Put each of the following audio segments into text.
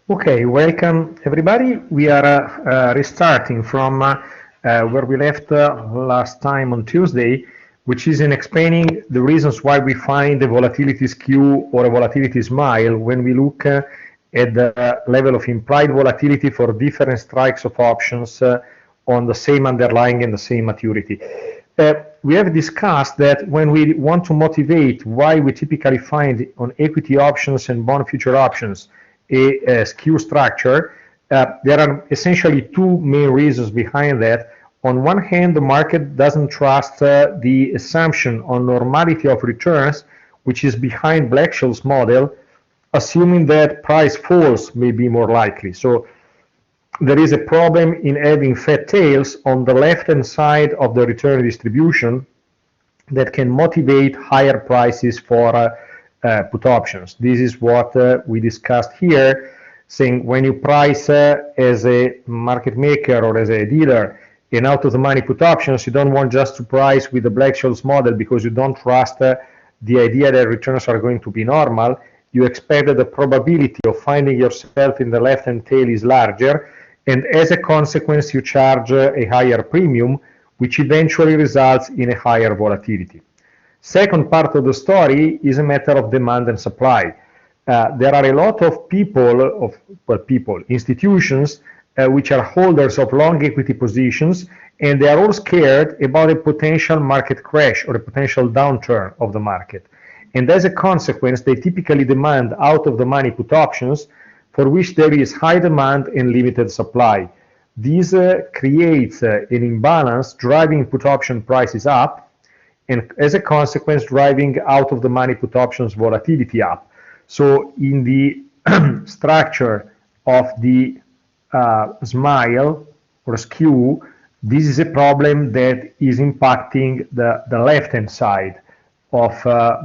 Okay, welcome everybody. We are restarting from where we left last time on Tuesday, which is in explaining the reasons why we find a volatility skew or a volatility smile when we look at the level of implied volatility for different strikes of options on the same underlying and the same maturity. We have discussed that when we want to motivate why we typically find on equity options and bond future options a skew structure, there are essentially two main reasons behind that. On one hand, the market doesn't trust the assumption on normality of returns, which is behind Black-Scholes model, assuming that price falls may be more likely. So there is a problem in having fat tails on the left-hand side of the return distribution that can motivate higher prices for put options. This is what we discussed here, saying when you price as a market maker or as a dealer an out-of-the-money put options, you don't want just to price with the Black-Scholes model because you don't trust the idea that returns are going to be normal. You expect that the probability of finding yourself in the left-hand tail is larger, and as a consequence you charge a higher premium, which eventually results in a higher volatility. Second part of the story is a matter of demand and supply. There are a lot of institutions which are holders of long equity positions, and they are all scared about a potential market crash or a potential downturn of the market. And as a consequence, they typically demand out-of-the-money put options for which there is high demand and limited supply. This creates an imbalance, driving put option prices up, and as a consequence driving out-of-the-money put options volatility up. So in the structure of the smile or skew, this is a problem that is impacting the left-hand side of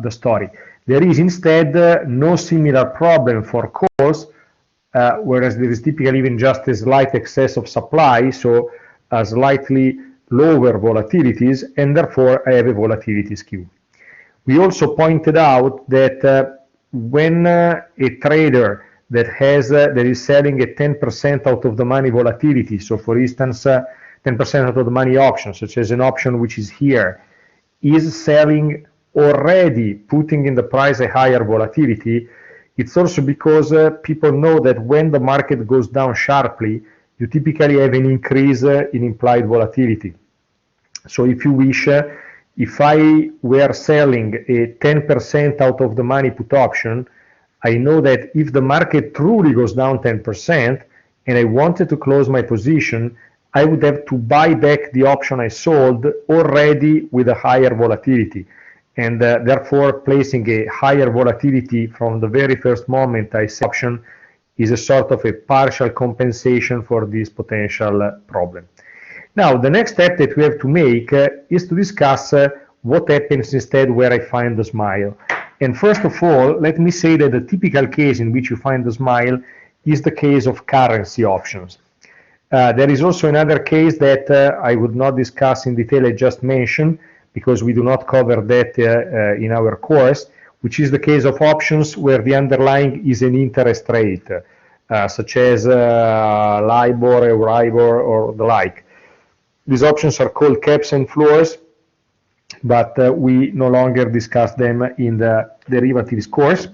the story. There is instead no similar problem for calls, whereas there is typically even just a slight excess of supply, so slightly lower volatilities, and therefore I have a volatility skew. We also pointed out that when a trader that is selling a 10% out of the money volatility, so for instance 10% out of the money option, such as an option which is here, is selling already putting in the price a higher volatility, it's also because people know that when the market goes down sharply, you typically have an increase in implied volatility. So if you wish, if I were selling a 10% out of the money put option, I know that if the market truly goes down 10% and I wanted to close my position, I would have to buy back the option I sold already with a higher volatility. And therefore placing a higher volatility from the very first moment I sell option is a sort of a partial compensation for this potential problem. Now, the next step that we have to make is to discuss what happens instead where I find the smile. And first of all, let me say that the typical case in which you find the smile is the case of currency options. There is also another case that I would not discuss in detail, I just mentioned, because we do not cover that in our course, which is the case of options where the underlying is an interest rate, such as LIBOR, Euribor, or the like. These options are called caps and floors, but we no longer discuss them in the derivatives course.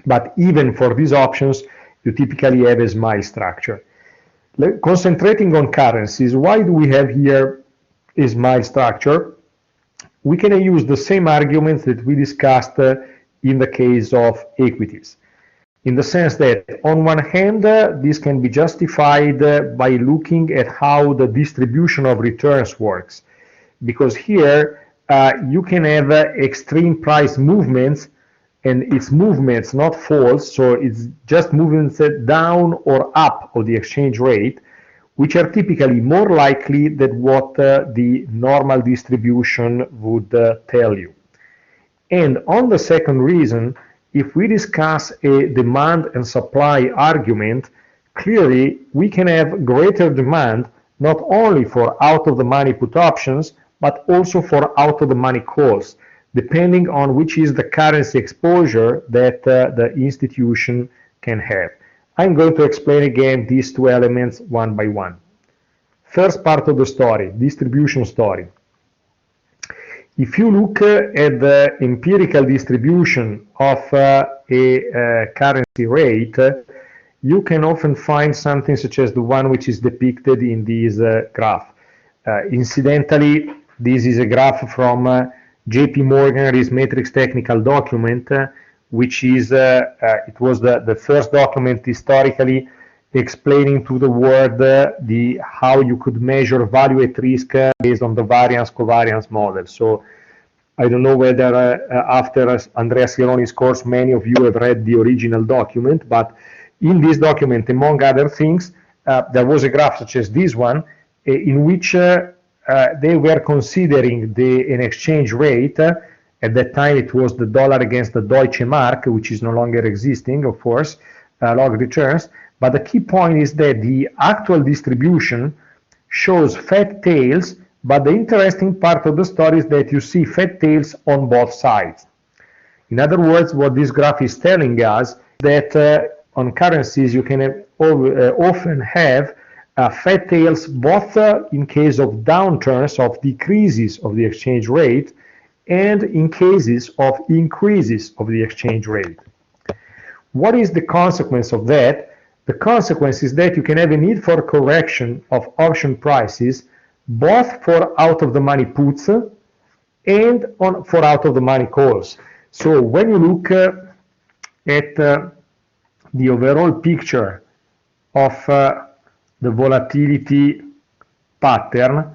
But even for these options, you typically have a smile structure. Concentrating on currencies, why do we have here a smile structure? We can use the same arguments that we discussed in the case of equities, in the sense that on one hand this can be justified by looking at how the distribution of returns works, because here you can have extreme price movements, and it's movements, not falls, so it's just movements down or up of the exchange rate, which are typically more likely than what the normal distribution would tell you. And on the second reason, if we discuss a demand and supply argument, clearly we can have greater demand not only for out-of-the-money put options, but also for out-of-the-money calls, depending on which is the currency exposure that the institution can have. I'm going to explain again these two elements one by one. First part of the story, distribution story. If you look at the empirical distribution of a currency rate, you can often find something such as the one which is depicted in this graph. Incidentally, this is a graph from JP Morgan Risk Matrix technical document, which is, it was the first document historically explaining to the world how you could measure value at risk based on the variance covariance model. So I don't know whether after Andrea Sironi's course many of you have read the original document, but in this document, among other things, there was a graph such as this one in which they were considering an exchange rate. At that time it was the dollar against the Deutsche Mark, which is no longer existing, of course, log returns. But the key point is that the actual distribution shows fat tails, but the interesting part of the story is that you see fat tails on both sides. In other words, what this graph is telling us that on currencies you can often have fat tails both in case of downturns, of decreases of the exchange rate, and in cases of increases of the exchange rate. What is the consequence of that? The consequence is that you can have a need for correction of option prices both for out-of-the-money puts and for out-of-the-money calls. So when you look at the overall picture of the volatility pattern,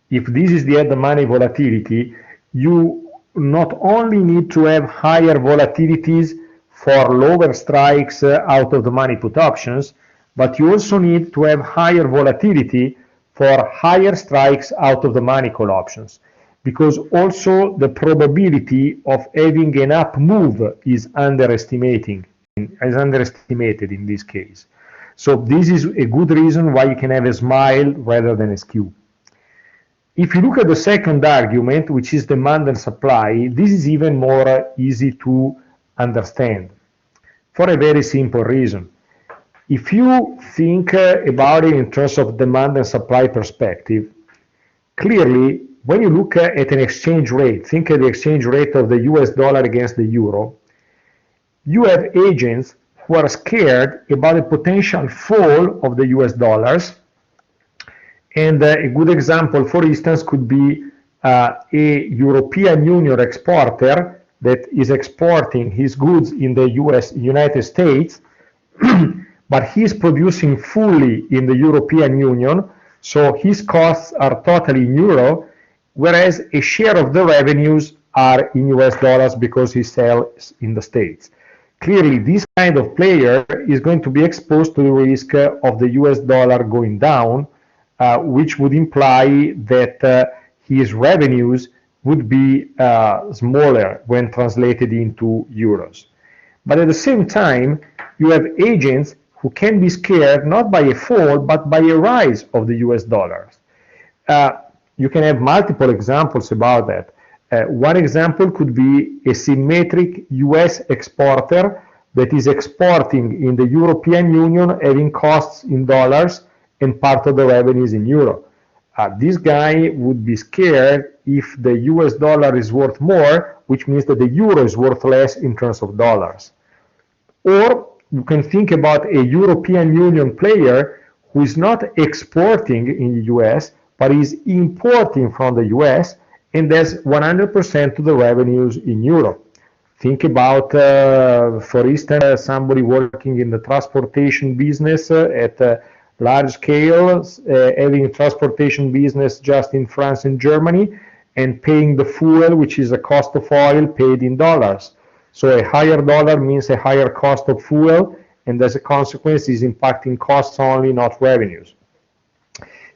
if this is the at-the-money volatility, you not only need to have higher volatilities for lower strikes out of the money put options, but you also need to have higher volatility for higher strikes out of the money call options, because also the probability of having an up move is underestimated in this case. So this is a good reason why you can have a smile rather than a skew. If you look at the second argument, which is demand and supply, this is even more easy to understand for a very simple reason. If you think about it in terms of demand and supply perspective, clearly when you look at an exchange rate, think of the exchange rate of the US dollar against the euro, you have agents who are scared about a potential fall of the US dollars. And a good example, for instance, could be a European Union exporter that is exporting his goods in the United States, but he's producing fully in the European Union, so his costs are totally in euro, whereas a share of the revenues are in US dollars because he sells in the States. Clearly, this kind of player is going to be exposed to the risk of the US dollar going down, which would imply that his revenues would be smaller when translated into euros. But at the same time, you have agents who can be scared not by a fall, but by a rise of the US dollars. You can have multiple examples about that. One example could be a symmetric US exporter that is exporting in the European Union, having costs in dollars and part of the revenues in euro. This guy would be scared if the US dollar is worth more, which means that the euro is worth less in terms of dollars. Or you can think about a European Union player who is not exporting in the US, but is importing from the US and has 100% of the revenues in euro. Think about, for instance, somebody working in the transportation business at large scale, having a transportation business just in France and Germany, and paying the fuel, which is the cost of oil, paid in dollars. So a higher dollar means a higher cost of fuel, and as a consequence is impacting costs only, not revenues.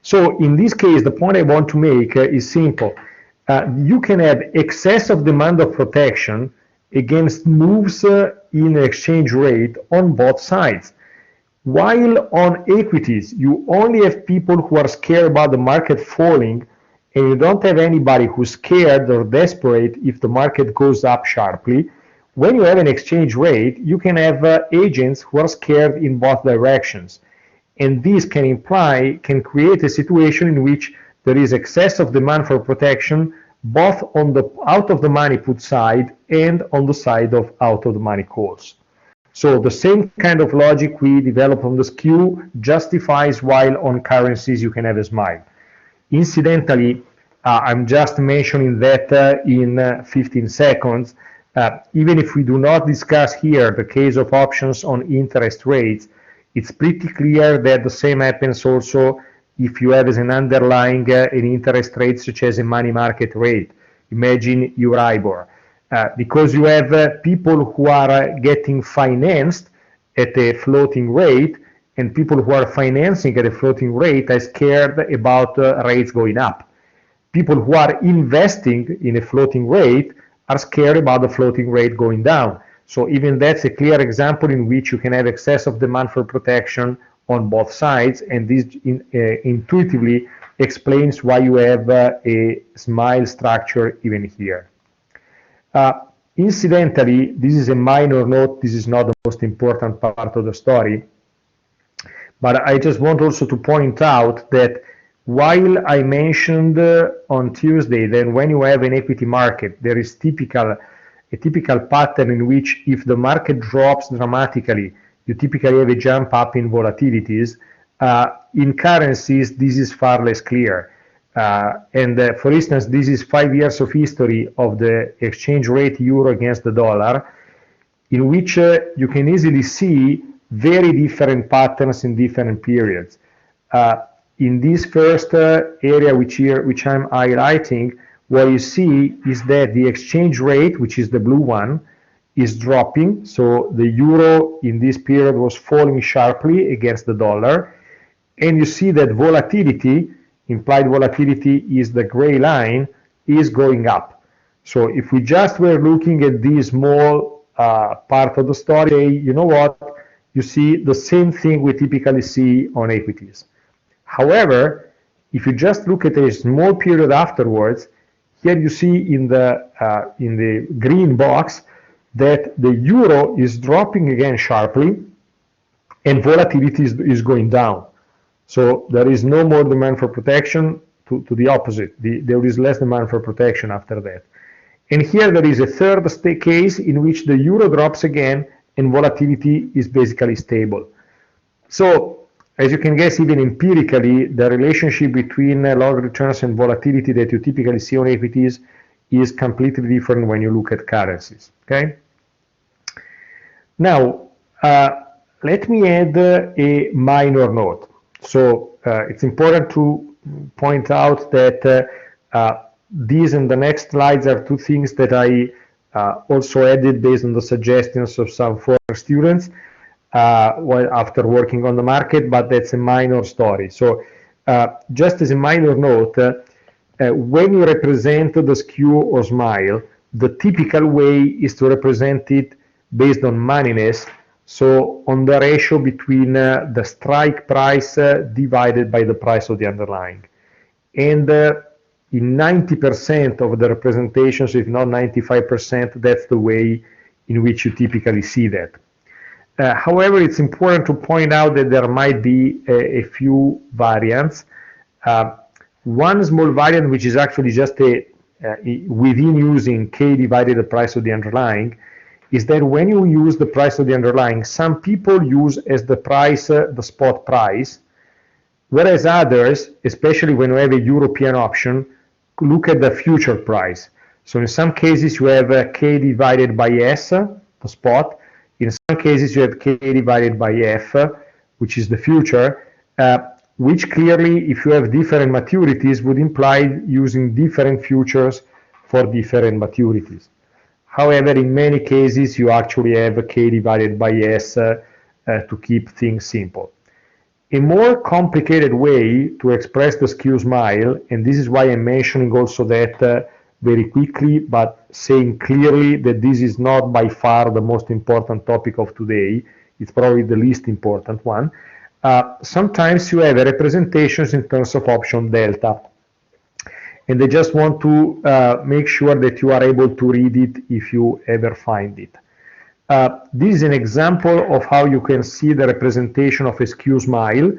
So in this case, the point I want to make is simple. You can have excess of demand of protection against moves in exchange rate on both sides. While on equities, you only have people who are scared about the market falling, and you don't have anybody who's scared or desperate if the market goes up sharply. When you have an exchange rate, you can have agents who are scared in both directions. And this can create a situation in which there is excess of demand for protection, both on the out of the money put side and on the side of out of the money calls. So the same kind of logic we develop on the skew justifies while on currencies you can have a smile. Incidentally, I'm just mentioning that in 15 seconds. Even if we do not discuss here the case of options on interest rates, it's pretty clear that the same happens also if you have as an underlying an interest rate such as a money market rate. Imagine Euribor. Because you have people who are getting financed at a floating rate, and people who are financing at a floating rate are scared about rates going up. People who are investing in a floating rate are scared about the floating rate going down. So even that's a clear example in which you can have excess of demand for protection on both sides, and this intuitively explains why you have a smile structure even here. Incidentally, this is a minor note, this is not the most important part of the story, but I just want also to point out that while I mentioned on Tuesday that when you have an equity market, there is a typical pattern in which if the market drops dramatically, you typically have a jump up in volatilities. In currencies, this is far less clear. For instance, this is 5 years of history of the exchange rate euro against the dollar, in which you can easily see very different patterns in different periods. In this first area which I'm highlighting, what you see is that the exchange rate, which is the blue one, is dropping. So the euro in this period was falling sharply against the dollar. And you see that volatility, implied volatility is the gray line, is going up. So if we just were looking at this small part of the story, you know what? You see the same thing we typically see on equities. However, if you just look at a small period afterwards, here you see in the green box that the euro is dropping again sharply and volatility is going down. So there is no more demand for protection, to the opposite. There is less demand for protection after that. And here there is a third case in which the euro drops again and volatility is basically stable. So as you can guess, even empirically, the relationship between long returns and volatility that you typically see on equities is completely different when you look at currencies. Okay. Now, let me add a minor note. So it's important to point out that these and the next slides are two things that I also added based on the suggestions of some former students after working on the market, but that's a minor story. So just as a minor note, when you represent the skew or smile, the typical way is to represent it based on moneyness, so on the ratio between the strike price divided by the price of the underlying. And in 90% of the representations, if not 95%, that's the way in which you typically see that. However, it's important to point out that there might be a few variants. One small variant, which is actually just within using K divided the price of the underlying, is that when you use the price of the underlying, some people use as the price the spot price, whereas others, especially when you have a European option, look at the future price. So in some cases you have K divided by S, the spot. In some cases you have K divided by F, which is the future, which clearly, if you have different maturities, would imply using different futures for different maturities. However, in many cases you actually have K divided by S to keep things simple. A more complicated way to express the skew smile, and this is why I'm mentioning also that very quickly, but saying clearly that this is not by far the most important topic of today, it's probably the least important one. Sometimes you have representations in terms of option delta. And I just want to make sure that you are able to read it if you ever find it. This is an example of how you can see the representation of a skew smile.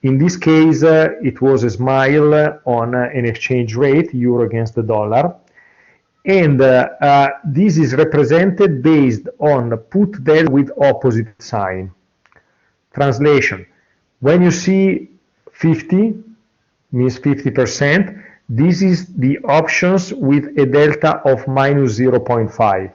In this case, it was a smile on an exchange rate, euro against the dollar. And this is represented based on put delta with opposite sign. Translation: when you see 50, means 50%, this is the options with a delta of minus 0.5.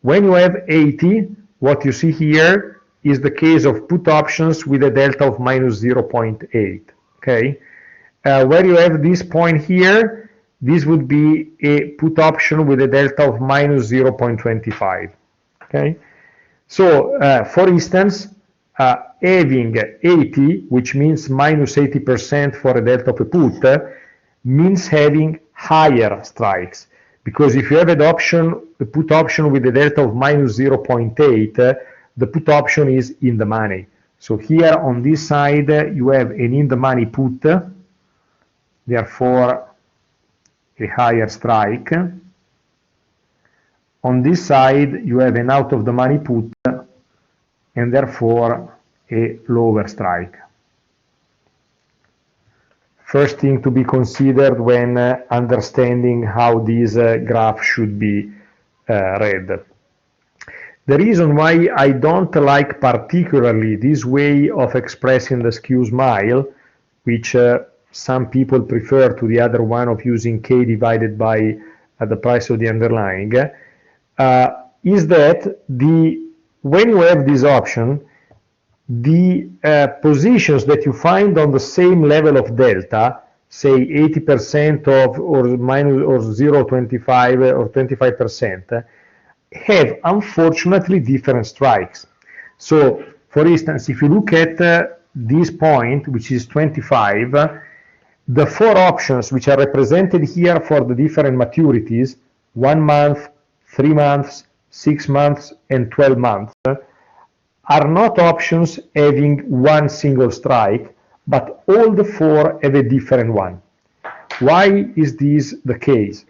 When you have 80, what you see here is the case of put options with a delta of minus 0.8. Okay, where you have this point here, this would be a put option with a delta of minus 0.25. Okay, so for instance, having 80, which means minus 80% for a delta of a put, means having higher strikes. Because if you have the put option with a delta of minus 0.8, the put option is in the money. So here on this side, you have an in the money put, therefore a higher strike. On this side, you have an out of the money put, and therefore a lower strike. First thing to be considered when understanding how this graph should be read. The reason why I don't like particularly this way of expressing the skew smile, which some people prefer to the other one of using K divided by the price of the underlying, is that when you have this option, the positions that you find on the same level of delta, say 80% of or minus or 0.25 or 25%, have unfortunately different strikes. So, for instance, if you look at this point, which is 25, the four options which are represented here for the different maturities, 1 month, 3 months, 6 months, and 12 months, are not options having one single strike, but all the four have a different one. Why is this the case?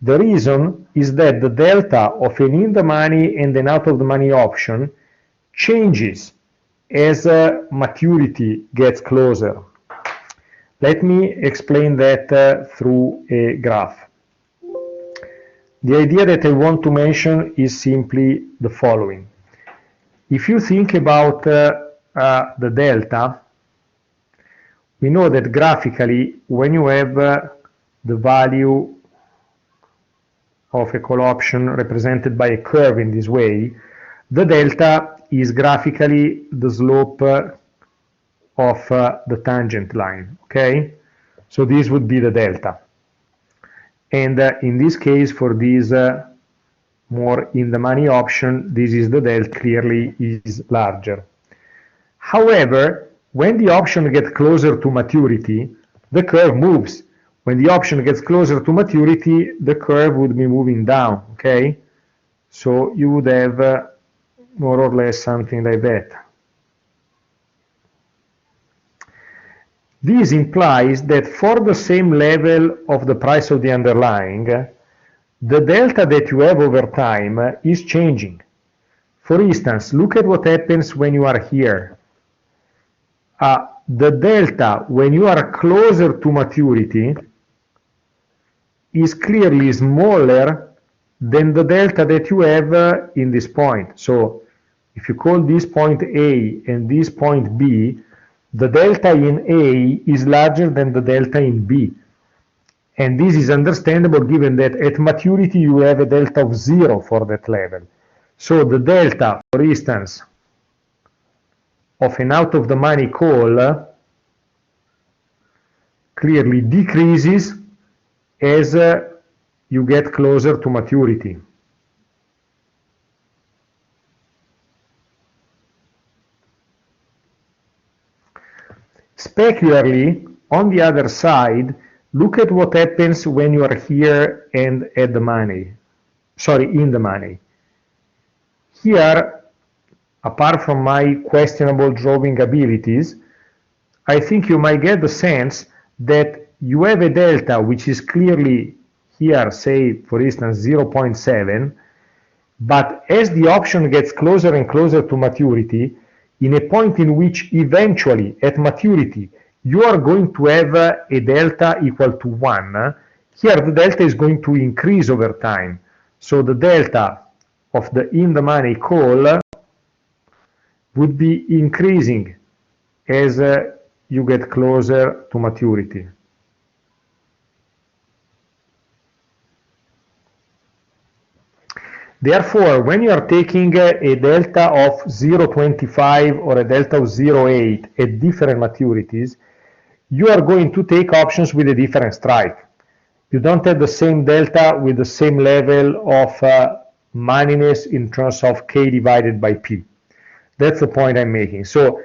The reason is that the delta of an in the money and an out of the money option changes as maturity gets closer. Let me explain that through a graph. The idea that I want to mention is simply the following. If you think about the delta, we know that graphically, when you have the value of a call option represented by a curve in this way, the delta is graphically the slope of the tangent line, okay? So this would be the delta. And in this case, for this more in the money option, this is the delta, clearly is larger. However, when the option gets closer to maturity, the curve moves. When the option gets closer to maturity, the curve would be moving down, okay? So you would have more or less something like that. This implies that for the same level of the price of the underlying, the delta that you have over time is changing. For instance, look at what happens when you are here. The delta when you are closer to maturity is clearly smaller than the delta that you have in this point. So if you call this point A and this point B, the delta in A is larger than the delta in B. And this is understandable given that at maturity you have a delta of 0 for that level. So the delta, for instance, of an out of the money call clearly decreases as you get closer to maturity. Specularly, on the other side, look at what happens when you are here and at the money. Sorry, in the money. Here, apart from my questionable drawing abilities, I think you might get the sense that you have a delta which is clearly here, say, for instance, 0.7, But as the option gets closer and closer to maturity, in a point in which eventually at maturity you are going to have a delta equal to 1, here the delta is going to increase over time. So the delta of the in-the-money call would be increasing as you get closer to maturity. Therefore, when you are taking a delta of 0.25 or a delta of 0.8 at different maturities, you are going to take options with a different strike. You don't have the same delta with the same level of moneyness in terms of K divided by P. That's the point I'm making. So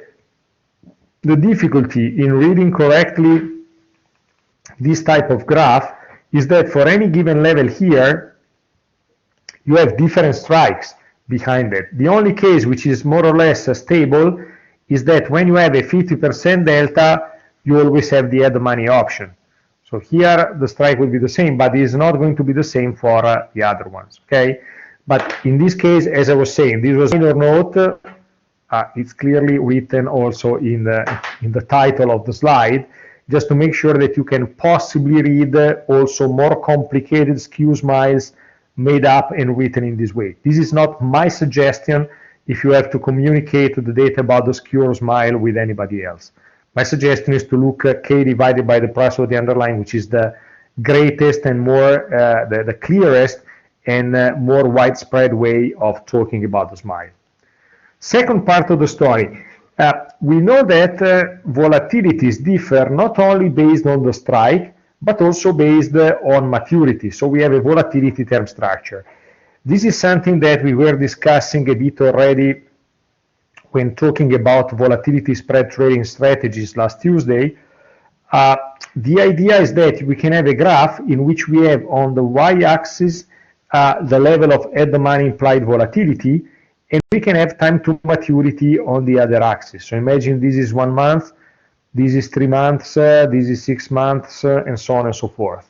the difficulty in reading correctly this type of graph is that for any given level here, you have different strikes behind it. The only case which is more or less stable is that when you have a 50% delta, you always have the add money option. So here the strike will be the same, but it is not going to be the same for the other ones. Okay, but in this case, as I was saying, this was a minor note. It's clearly written also in the title of the slide, just to make sure that you can possibly read also more complicated skew smiles made up and written in this way. This is not my suggestion if you have to communicate the data about the skew or smile with anybody else. My suggestion is to look at K divided by the price of the underlying, which is the greatest and more the clearest and more widespread way of talking about the smile. Second part of the story. We know that volatilities differ not only based on the strike, but also based on maturity. So we have a volatility term structure. This is something that we were discussing a bit already when talking about volatility spread trading strategies last Tuesday. The idea is that we can have a graph in which we have on the y-axis the level of at the money implied volatility, and we can have time to maturity on the other axis. So imagine this is 1 month, this is 3 months, this is 6 months, and so on and so forth.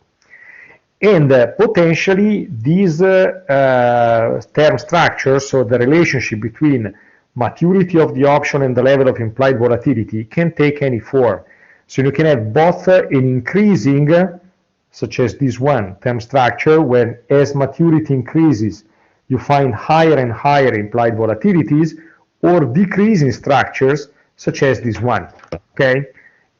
And potentially these term structures, so the relationship between maturity of the option and the level of implied volatility, can take any form. So you can have both an increasing, such as this one, term structure, when as maturity increases, you find higher and higher implied volatilities, or decreasing structures, such as this one. Okay?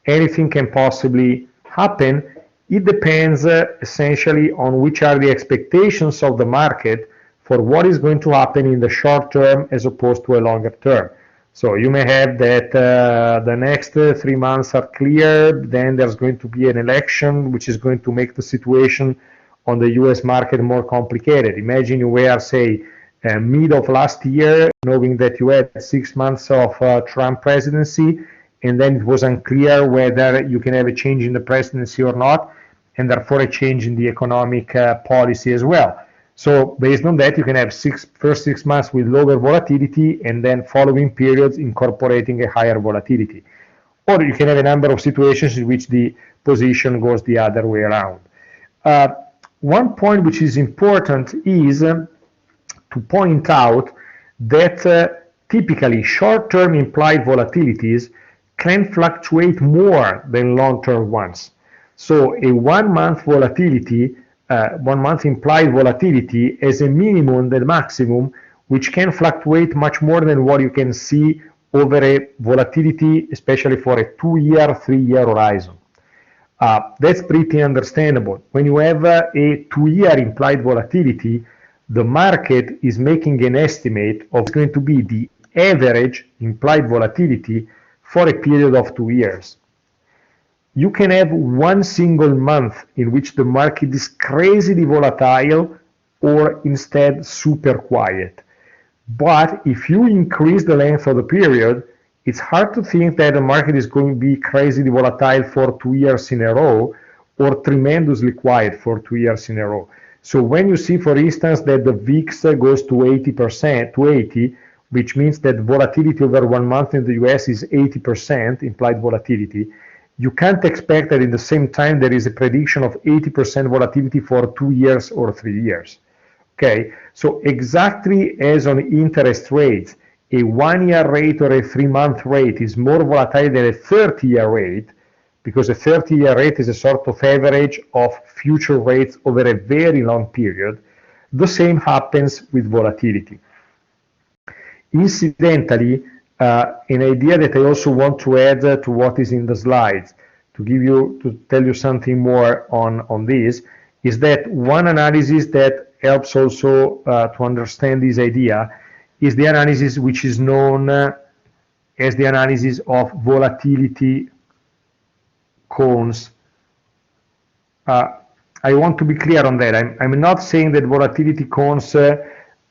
Anything can possibly happen. It depends essentially on which are the expectations of the market for what is going to happen in the short term as opposed to a longer term. So you may have that the next 3 months are clear, then there's going to be an election which is going to make the situation on the US market more complicated. Imagine you were, say, mid of last year, knowing that you had 6 months of Trump presidency, and then it was unclear whether you can have a change in the presidency or not, and therefore a change in the economic policy as well. So based on that, you can have first 6 months with lower volatility, and then following periods incorporating a higher volatility. Or you can have a number of situations in which the position goes the other way around. One point which is important is to point out that typically short-term implied volatilities can fluctuate more than long-term ones. So a 1 month volatility, 1 month implied volatility as a minimum and maximum, which can fluctuate much more than what you can see over a volatility, especially for a 2-year, 3-year horizon. That's pretty understandable. When you have a 2-year implied volatility, the market is making an estimate of going to be the average implied volatility for a period of 2 years. You can have 1 single month in which the market is crazily volatile or instead super quiet. But if you increase the length of the period, it's hard to think that the market is going to be crazily volatile for 2 years in a row or tremendously quiet for 2 years in a row. So when you see, for instance, that the VIX goes to 80%, to 80, which means that volatility over 1 month in the US is 80% implied volatility, you can't expect that in the same time there is a prediction of 80% volatility for 2 years or 3 years. Okay, so exactly as on interest rates, a 1-year rate or a 3-month rate is more volatile than a 30-year rate, because a 30-year rate is a sort of average of future rates over a very long period. The same happens with volatility. Incidentally, an idea that I also want to add to what is in the slides, to tell you something more on this, is that one analysis that helps also to understand this idea is the analysis which is known as the analysis of volatility cones. I want to be clear on that. I'm not saying that volatility cones are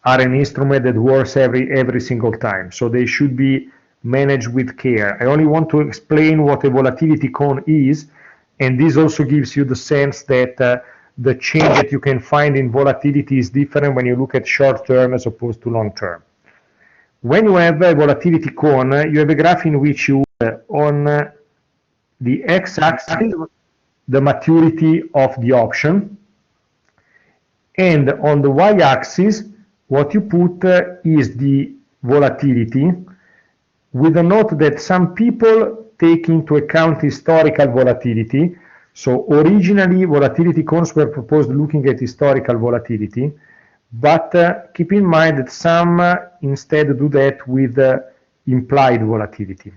an instrument that works every single time, so they should be managed with care. I only want to explain what a volatility cone is, and this also gives you the sense that the change that you can find in volatility is different when you look at short term as opposed to long term. When you have a volatility cone, you have a graph in which you on the x-axis the maturity of the option, and on the y-axis what you put is the volatility, with a note that some people take into account historical volatility. So originally volatility cones were proposed looking at historical volatility, but keep in mind that some instead do that with implied volatility.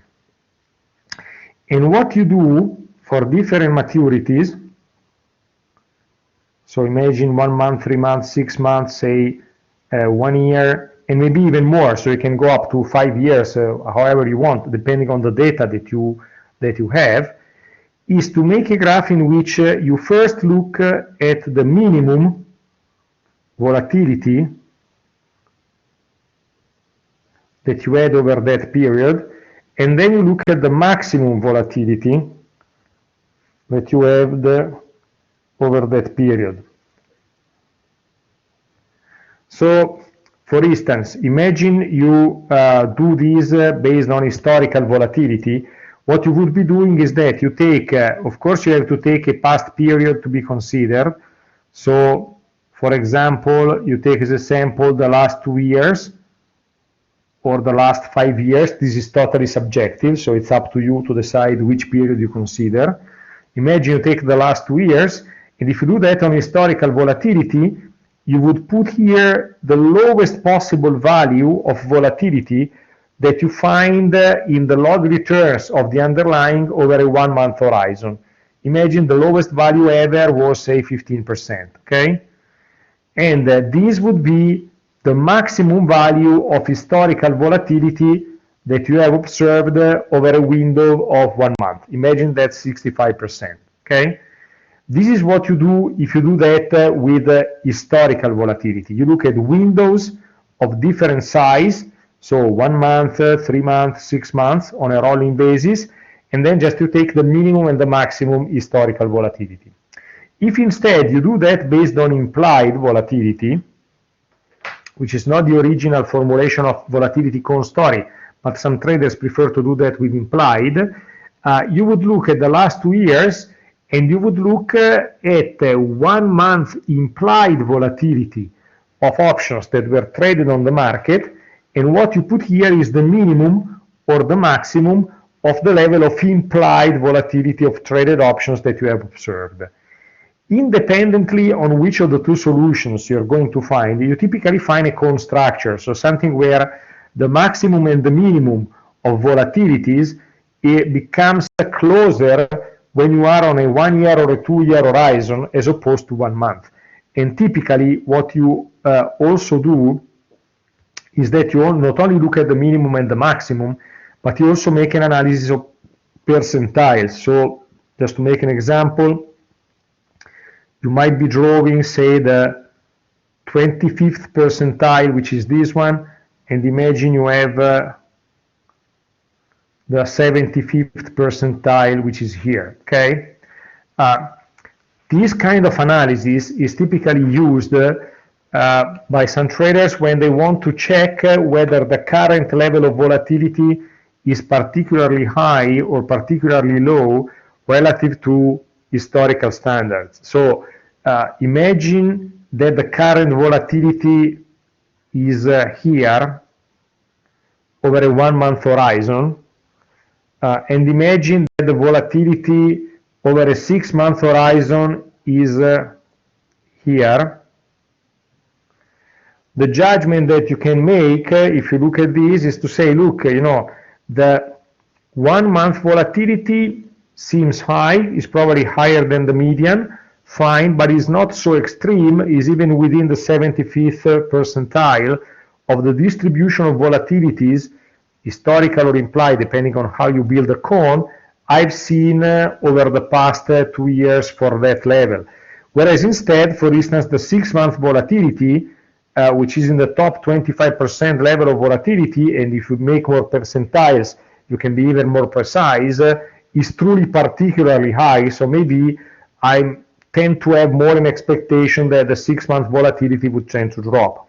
And what you do for different maturities, so imagine 1 month, 3 months, 6 months, say 1 year, and maybe even more, so you can go up to 5 years, however you want, depending on the data that you have, is to make a graph in which you first look at the minimum volatility that you had over that period, and then you look at the maximum volatility that you have over that period. So, for instance, imagine you do this based on historical volatility. What you would be doing is that you take, of course you have to take a past period to be considered. So, for example, you take as a sample the last 2 years or the last 5 years. This is totally subjective, so it's up to you to decide which period you consider. Imagine you take the last 2 years, and if you do that on historical volatility, you would put here the lowest possible value of volatility that you find in the log returns of the underlying over a 1-month horizon. Imagine the lowest value ever was, say, 15%, okay? And this would be the maximum value of historical volatility that you have observed over a window of 1 month. Imagine that's 65%, okay? This is what you do if you do that with historical volatility. You look at windows of different size, so 1 month, 3 months, 6 months on a rolling basis, and then just you take the minimum and the maximum historical volatility. If instead you do that based on implied volatility, which is not the original formulation of volatility cone story, but some traders prefer to do that with implied, you would look at the last 2 years, and you would look at 1 month implied volatility of options that were traded on the market, and what you put here is the minimum or the maximum of the level of implied volatility of traded options that you have observed. Independently on which of the two solutions you're going to find, you typically find a cone structure, so something where the maximum and the minimum of volatilities, it becomes closer when you are on a 1 year or a 2 year horizon as opposed to 1 month. And typically what you also do is that you not only look at the minimum and the maximum, but you also make an analysis of percentiles. So just to make an example, you might be drawing, say, the 25th percentile, which is this one, and imagine you have the 75th percentile, which is here, okay? This kind of analysis is typically used by some traders when they want to check whether the current level of volatility is particularly high or particularly low relative to historical standards. So imagine that the current volatility is here over a 1 month horizon, and imagine that the volatility over a 6 month horizon is here. The judgment that you can make, if you look at this, is to say, look, the 1 month volatility seems high, is probably higher than the median, fine, but is not so extreme, is even within the 75th percentile of the distribution of volatilities, historical or implied, depending on how you build a cone, I've seen over the past 2 years for that level. Whereas instead, for instance, the 6 month volatility, which is in the top 25% level of volatility, and if you make more percentiles, you can be even more precise, is truly particularly high. So maybe I tend to have more an expectation that the 6 month volatility would tend to drop.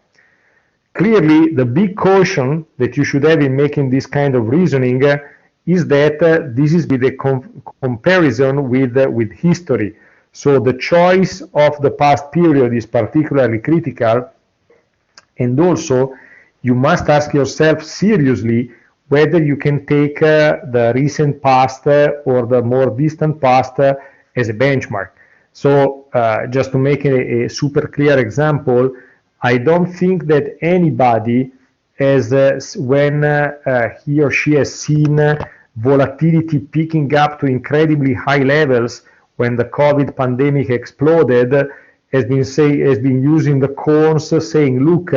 Clearly, the big caution that you should have in making this kind of reasoning is that this is with a comparison with history. So the choice of the past period is particularly critical, and also you must ask yourself seriously whether you can take the recent past or the more distant past as a benchmark. So just to make a super clear example, I don't think that anybody has, when he or she has seen volatility picking up to incredibly high levels when the COVID pandemic exploded, has been using the cones saying, look,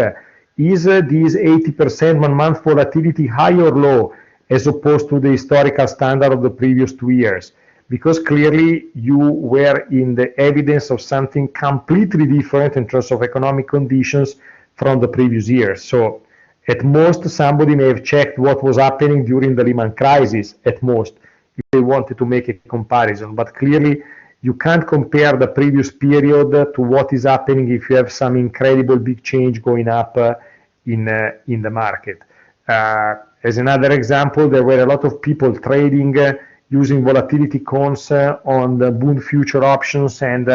is this 80% 1 month volatility high or low as opposed to the historical standard of the previous 2 years? Because clearly you were in the evidence of something completely different in terms of economic conditions from the previous years. So at most, somebody may have checked what was happening during the Lehman crisis, at most, if they wanted to make a comparison. But clearly, you can't compare the previous period to what is happening if you have some incredible big change going up in the market. As another example, there were a lot of people trading using volatility cones on the Bund future options and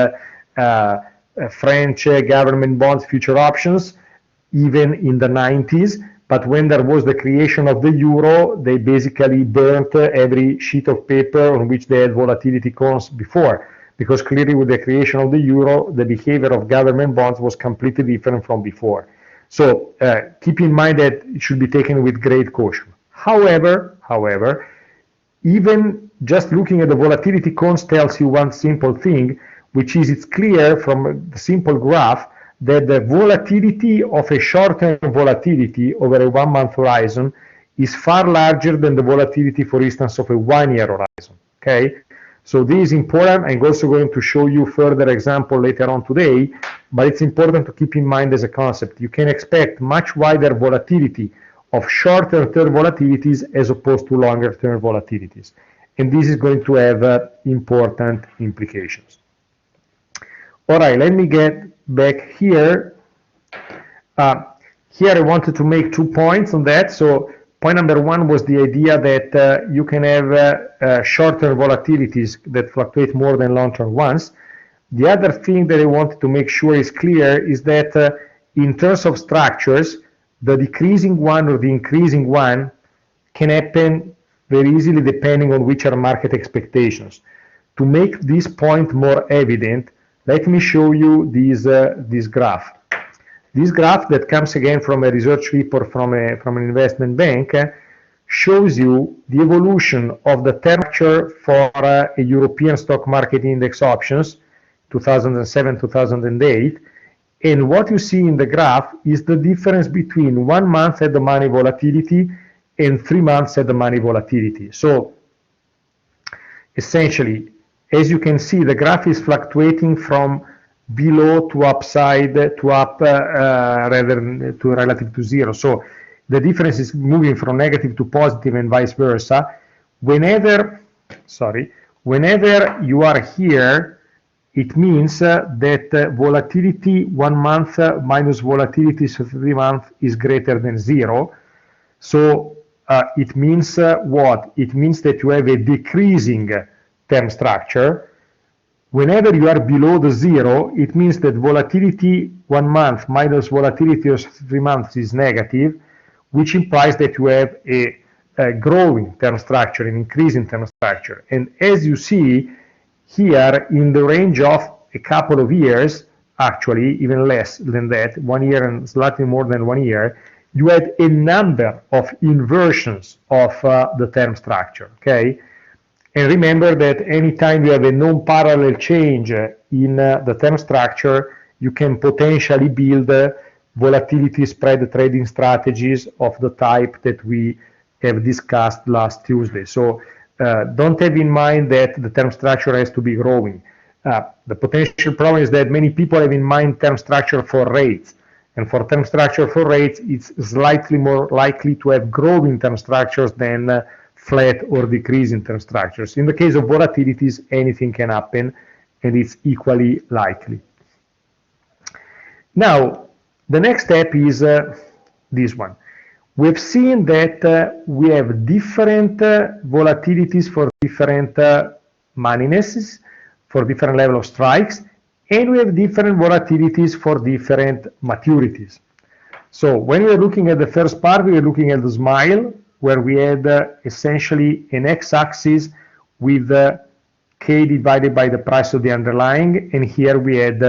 French government bonds future options, even in the 90s. But when there was the creation of the euro, they basically burnt every sheet of paper on which they had volatility cones before, because clearly with the creation of the euro, the behavior of government bonds was completely different from before. So keep in mind that it should be taken with great caution. However, even just looking at the volatility cones tells you one simple thing, which is it's clear from the simple graph that the volatility of a short-term volatility over a 1 month horizon is far larger than the volatility, for instance, of a 1 year horizon. Okay, so this is important. I'm also going to show you further example later on today, but it's important to keep in mind as a concept. You can expect much wider volatility of shorter term volatilities as opposed to longer term volatilities. And this is going to have important implications. All right, let me get back here. Here I wanted to make 2 points on that. So point number 1 was the idea that you can have short-term volatilities that fluctuate more than long-term ones. The other thing that I wanted to make sure is clear is that in terms of structures, the decreasing one or the increasing one can happen very easily depending on which are market expectations. To make this point more evident, let me show you this graph. This graph that comes again from a research report from an investment bank shows you the evolution of the term structure for a European stock market index options, 2007-2008, and what you see in the graph is the difference between 1 month at the money volatility and 3 months at the money volatility. So essentially, as you can see, the graph is fluctuating from below to upside to up rather to relative to zero. So the difference is moving from negative to positive and vice versa. Whenever you are here, it means that volatility 1 month minus volatility 3 months is greater than 0. So it means what? It means that you have a decreasing term structure. Whenever you are below the zero, it means that volatility 1 month minus volatility of 3 months is negative, which implies that you have a growing term structure, an increasing term structure. And as you see here, in the range of a couple of years, actually even less than that, 1 year and slightly more than 1 year, you had a number of inversions of the term structure, okay? And remember that anytime you have a non-parallel change in the term structure, you can potentially build volatility spread trading strategies of the type that we have discussed last Tuesday. So don't have in mind that the term structure has to be growing. The potential problem is that many people have in mind term structure for rates. And for term structure for rates, it's slightly more likely to have growing term structures than flat or decreasing term structures. In the case of volatilities, anything can happen, and it's equally likely. Now, the next step is this one. We've seen that we have different volatilities for different moneyness, for different level of strikes, and we have different volatilities for different maturities. So when we are looking at the first part, we are looking at the SMILE, where we had essentially an x-axis with K divided by the price of the underlying, and here we had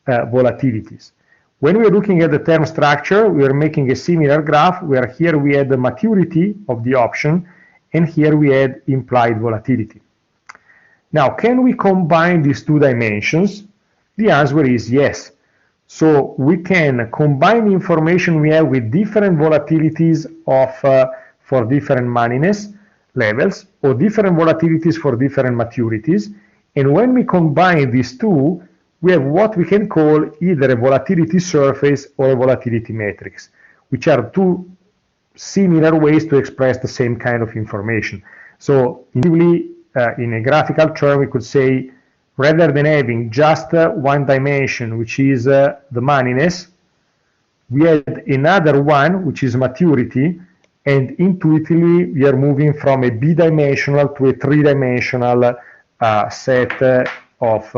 volatilities. When we are looking at the term structure, we are making a similar graph, where here we had the maturity of the option, and here we had implied volatility. Now, can we combine these two dimensions? The answer is yes. So we can combine the information we have with different volatilities of for different moneyness levels, or different volatilities for different maturities. And when we combine these two, we have what we can call either a volatility surface or a volatility matrix, which are two similar ways to express the same kind of information. So in a graphical term, we could say, rather than having just one dimension, which is the moneyness, we had another one, which is maturity, and intuitively we are moving from a b-dimensional to a three-dimensional set of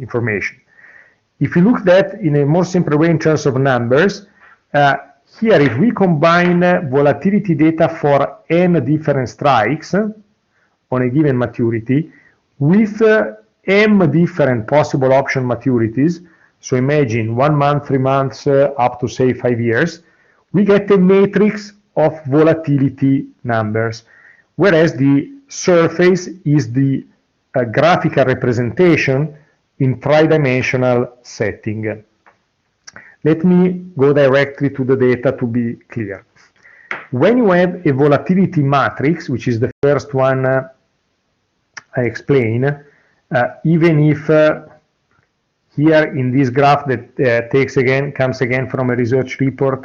information. If you look at that in a more simple way in terms of numbers, here if we combine volatility data for n different strikes on a given maturity with m different possible option maturities, so imagine 1 month, 3 months, up to say 5 years, we get a matrix of volatility numbers, whereas the surface is the graphical representation in tridimensional setting. Let me go directly to the data to be clear. When you have a volatility matrix, which is the first one I explain, even if here in this graph that comes again from a research report,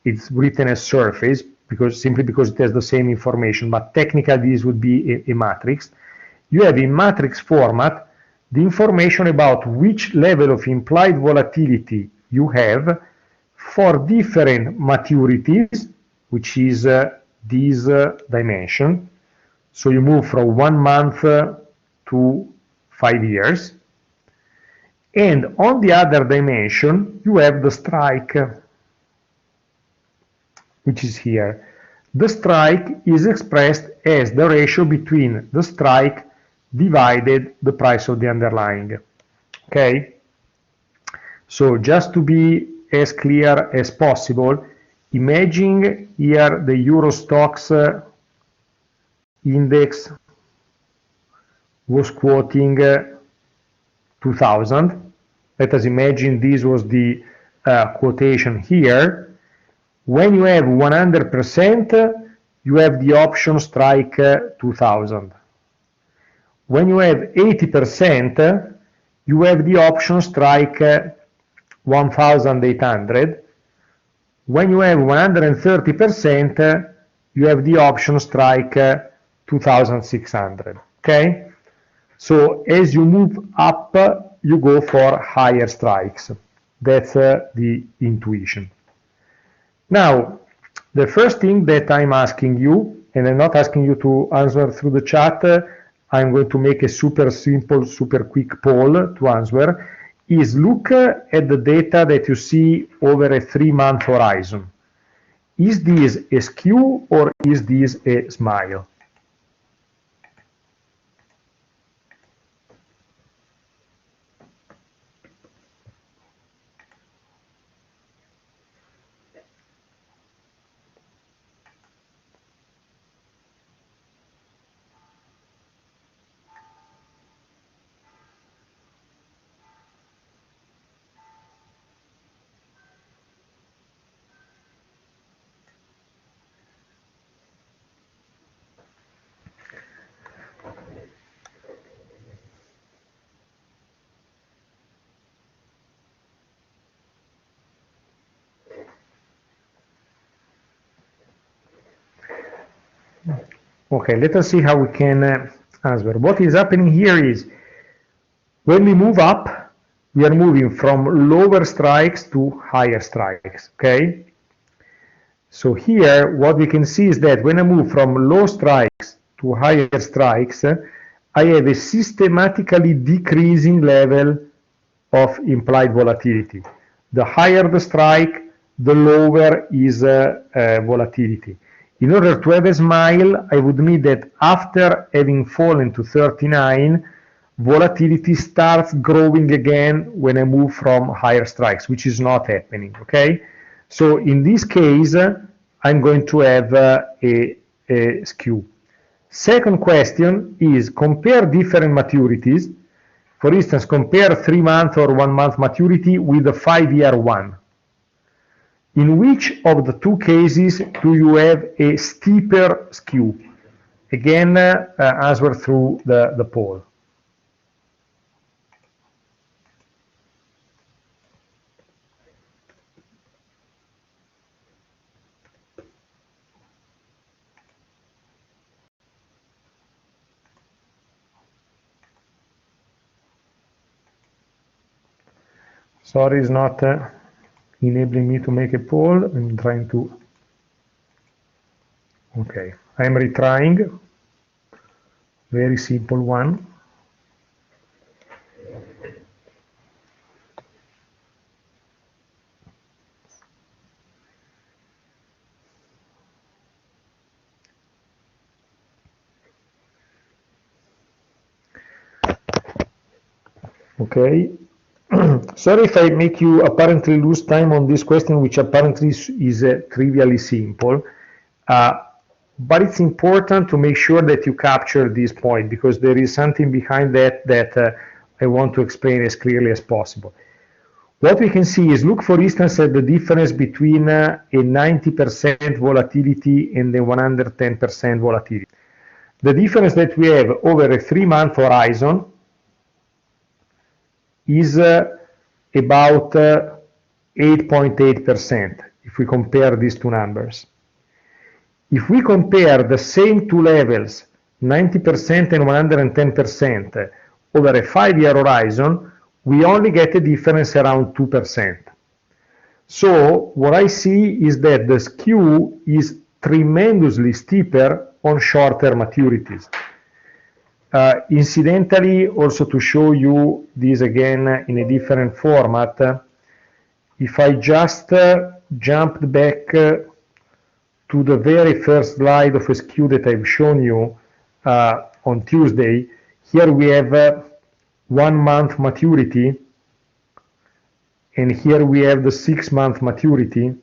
it's written as surface simply because it has the same information, but technically this would be a matrix. You have in matrix format the information about which level of implied volatility you have for different maturities, which is this dimension. So you move from 1 month to 5 years. And on the other dimension, you have the strike, which is here. The strike is expressed as the ratio between the strike divided the price of the underlying. Okay? So just to be as clear as possible, imagine here the Euro Stocks index was quoting 2000. Let us imagine this was the quotation here. When you have 100%, you have the option strike 2000. When you have 80%, you have the option strike 1800. When you have 130%, you have the option strike 2600. Okay? So as you move up, you go for higher strikes. That's the intuition. Now, the first thing that I'm asking you, and I'm not asking you to answer through the chat, I'm going to make a super simple, super quick poll to answer, is look at the data that you see over a 3-month horizon. Is this a skew or is this a smile? Okay, let us see how we can answer. What is happening here is when we move up, we are moving from lower strikes to higher strikes, okay? So here, what we can see is that when I move from low strikes to higher strikes, I have a systematically decreasing level of implied volatility. The higher the strike, the lower is volatility. In order to have a smile, I would need that after having fallen to 39, volatility starts growing again when I move from higher strikes, which is not happening, okay? So in this case, I'm going to have a skew. Second question is compare different maturities. For instance, compare 3-month or 1-month maturity with a 5-year one. In which of the two cases do you have a steeper skew? Again, answer through the poll. Sorry, it's not enabling me to make a poll. I'm trying to. Okay, I'm retrying. Very simple one. Okay. Sorry if I make you apparently lose time on this question, which apparently is trivially simple. But it's important to make sure that you capture this point because there is something behind that I want to explain as clearly as possible. What we can see is look, for instance, at the difference between a 90% volatility and the 110% volatility. The difference that we have over a 3-month horizon is about 8.8% if we compare these two numbers. If we compare the same two levels, 90% and 110%, over a 5-year horizon, we only get a difference around 2%. So what I see is that the skew is tremendously steeper on shorter maturities. Incidentally, also to show you this again in a different format, if I just jumped back to the very first slide of a skew that I've shown you on Tuesday, here we have 1-month maturity, and here we have the 6-month maturity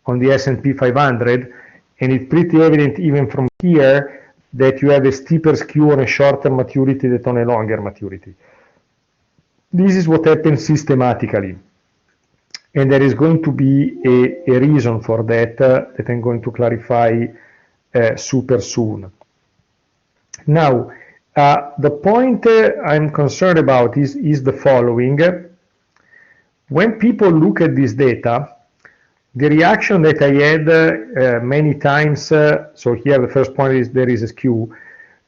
on the S&P 500, and it's pretty evident even from here that you have a steeper skew on a shorter maturity than on a longer maturity. This is what happens systematically. And there is going to be a reason for that that I'm going to clarify super soon. Now, the point I'm concerned about is the following. When people look at this data, the reaction that I had many times, so here the first point is there is a skew.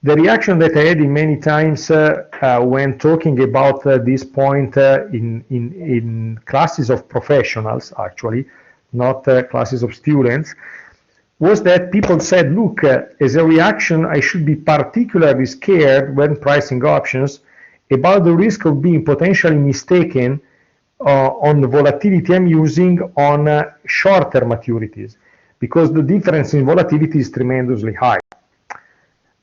The reaction that I had in many times when talking about this point in classes of professionals, actually, not classes of students, was that people said, look, as a reaction, I should be particularly scared when pricing options about the risk of being potentially mistaken on the volatility I'm using on shorter maturities, because the difference in volatility is tremendously high.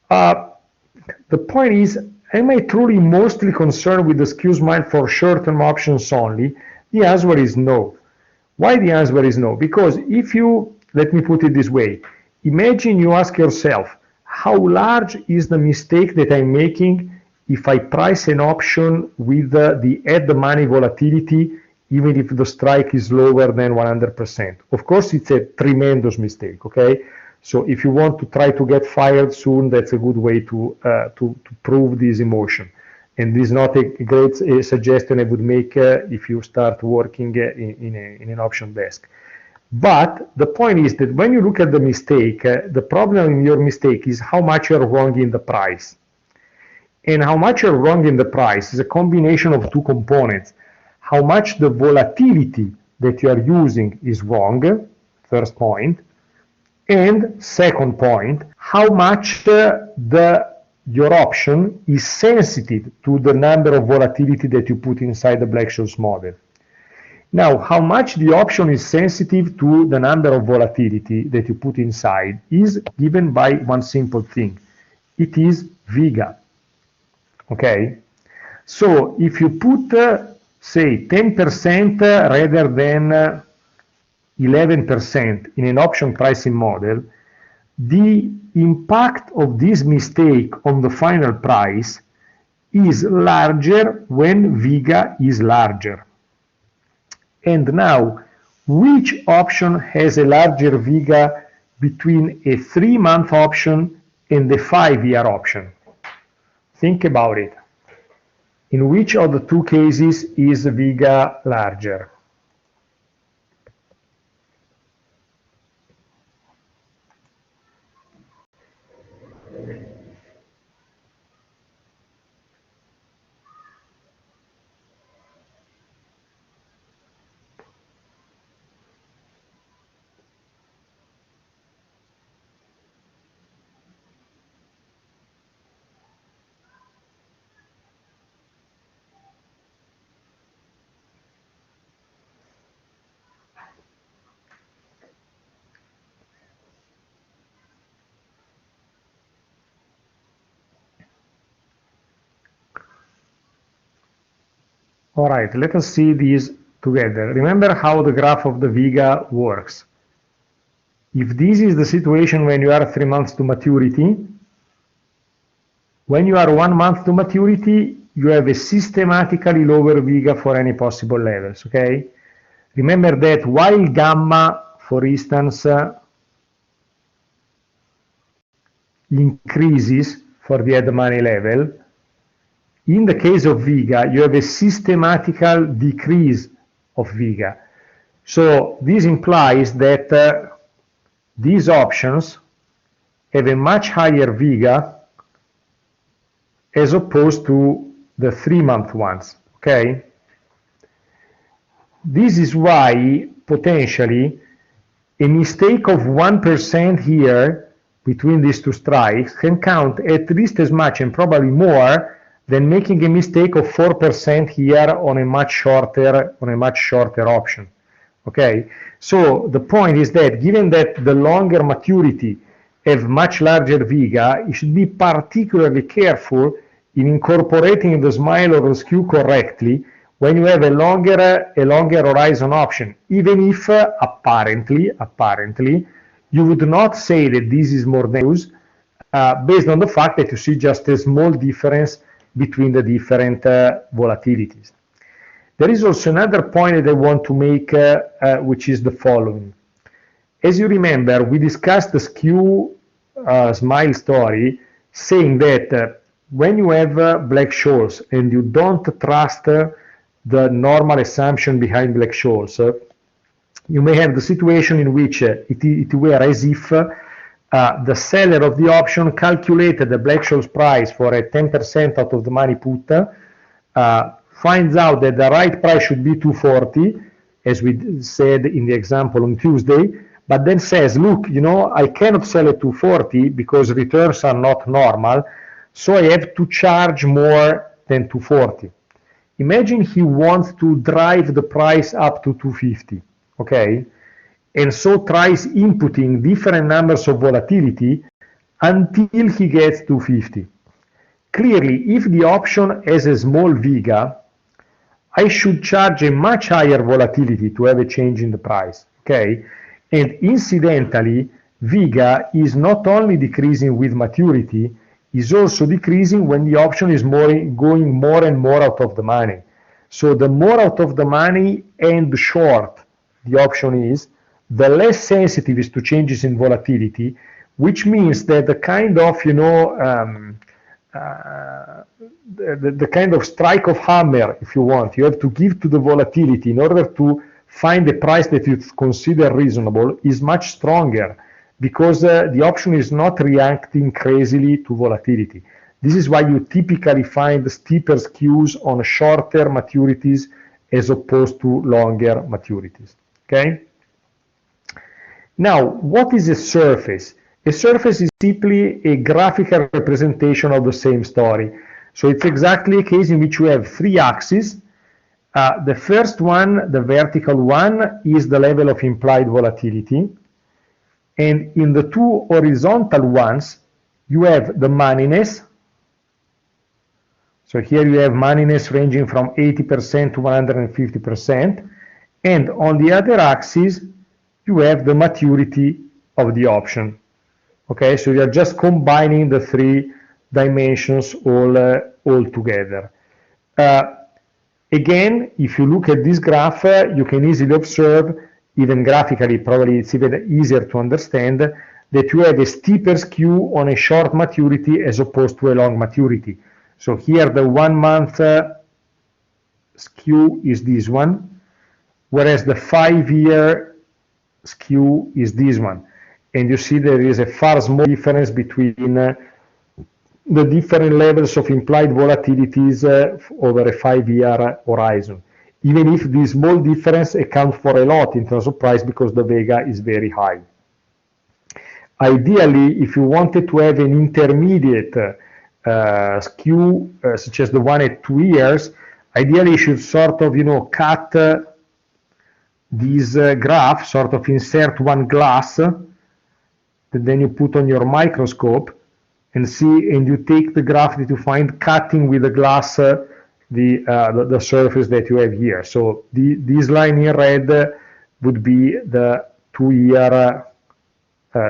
The point is, am I truly mostly concerned with the skew smile for short-term options only? The answer is no. Why the answer is no? Because if you, let me put it this way, imagine you ask yourself, how large is the mistake that I'm making if I price an option with the at-the-money volatility, even if the strike is lower than 100%? Of course, it's a tremendous mistake, okay? So if you want to try to get fired soon, that's a good way to prove this emotion. And this is not a great suggestion I would make if you start working in an option desk. But the point is that when you look at the mistake, the problem in your mistake is how much you're wrong in the price. And how much you're wrong in the price is a combination of two components. How much the volatility that you are using is wrong, first point. And second point, how much your option is sensitive to the number of volatility that you put inside the Black-Scholes model. Now, how much the option is sensitive to the number of volatility that you put inside is given by one simple thing. It is VIGA. Okay? So if you put, say, 10% rather than 11% in an option pricing model, the impact of this mistake on the final price is larger when VIGA is larger. And now, which option has a larger VIGA between a 3-month option and a 5-year option? Think about it. In which of the two cases is VIGA larger? All right, let us see these together. Remember how the graph of the VIGA works. If this is the situation when you are 3 months to maturity, when you are 1 month to maturity, you have a systematically lower VIGA for any possible levels, okay? Remember that while gamma, for instance, increases for the at-the-money level, in the case of VIGA, you have a systematical decrease of VIGA. So this implies that these options have a much higher VIGA as opposed to the 3-month ones, okay? This is why, potentially, a mistake of 1% here between these two strikes can count at least as much and probably more than making a mistake of 4% here on a much shorter option. Okay, so the point is that given that the longer maturity have much larger VIGA, you should be particularly careful in incorporating the smile or the skew correctly when you have a longer horizon option, even if apparently you would not say that this is more dangerous based on the fact that you see just a small difference between the different volatilities. There is also another point that I want to make, which is the following. As you remember, we discussed the skew smile story, saying that when you have Black-Scholes and you don't trust the normal assumption behind Black-Scholes, you may have the situation in which it were as if the seller of the option calculated the Black-Scholes price for a 10% out of the money put, finds out that the right price should be 240, as we said in the example on Tuesday, but then says, look, I cannot sell at 240 because returns are not normal, so I have to charge more than 240. Imagine he wants to drive the price up to 250, okay? And so tries inputting different numbers of volatility until he gets 250. Clearly, if the option has a small vega, I should charge a much higher volatility to have a change in the price, okay? And incidentally, vega is not only decreasing with maturity, is also decreasing when the option is going more and more out of the money. So the more out of the money and short the option is, the less sensitive is to changes in volatility, which means that the kind of, the kind of strike of hammer, if you want, you have to give to the volatility in order to find a price that you consider reasonable is much stronger, because the option is not reacting crazily to volatility. This is why you typically find steeper skews on shorter maturities as opposed to longer maturities. Okay? Now, what is a surface? A surface is simply a graphical representation of the same story. So it's exactly a case in which you have three axes. The first one, the vertical one, is the level of implied volatility. And in the two horizontal ones, you have the moneyness. So here you have moneyness ranging from 80% to 150%. And on the other axis, you have the maturity of the option. Okay, so you're just combining the three dimensions all together. Again, if you look at this graph, you can easily observe, even graphically, probably it's even easier to understand, that you have a steeper skew on a short maturity as opposed to a long maturity. So here the 1 month skew is this one, whereas the 5-year skew is this one. And you see there is a far small difference between the different levels of implied volatilities over a 5-year horizon, even if this small difference accounts for a lot in terms of price because the vega is very high. Ideally, if you wanted to have an intermediate skew, such as the one at 2 years, ideally you should sort of, cut this graph, sort of insert one glass that then you put on your microscope and see, and you take the graph that you find cutting with the glass the surface that you have here. So this line in red would be the 2-year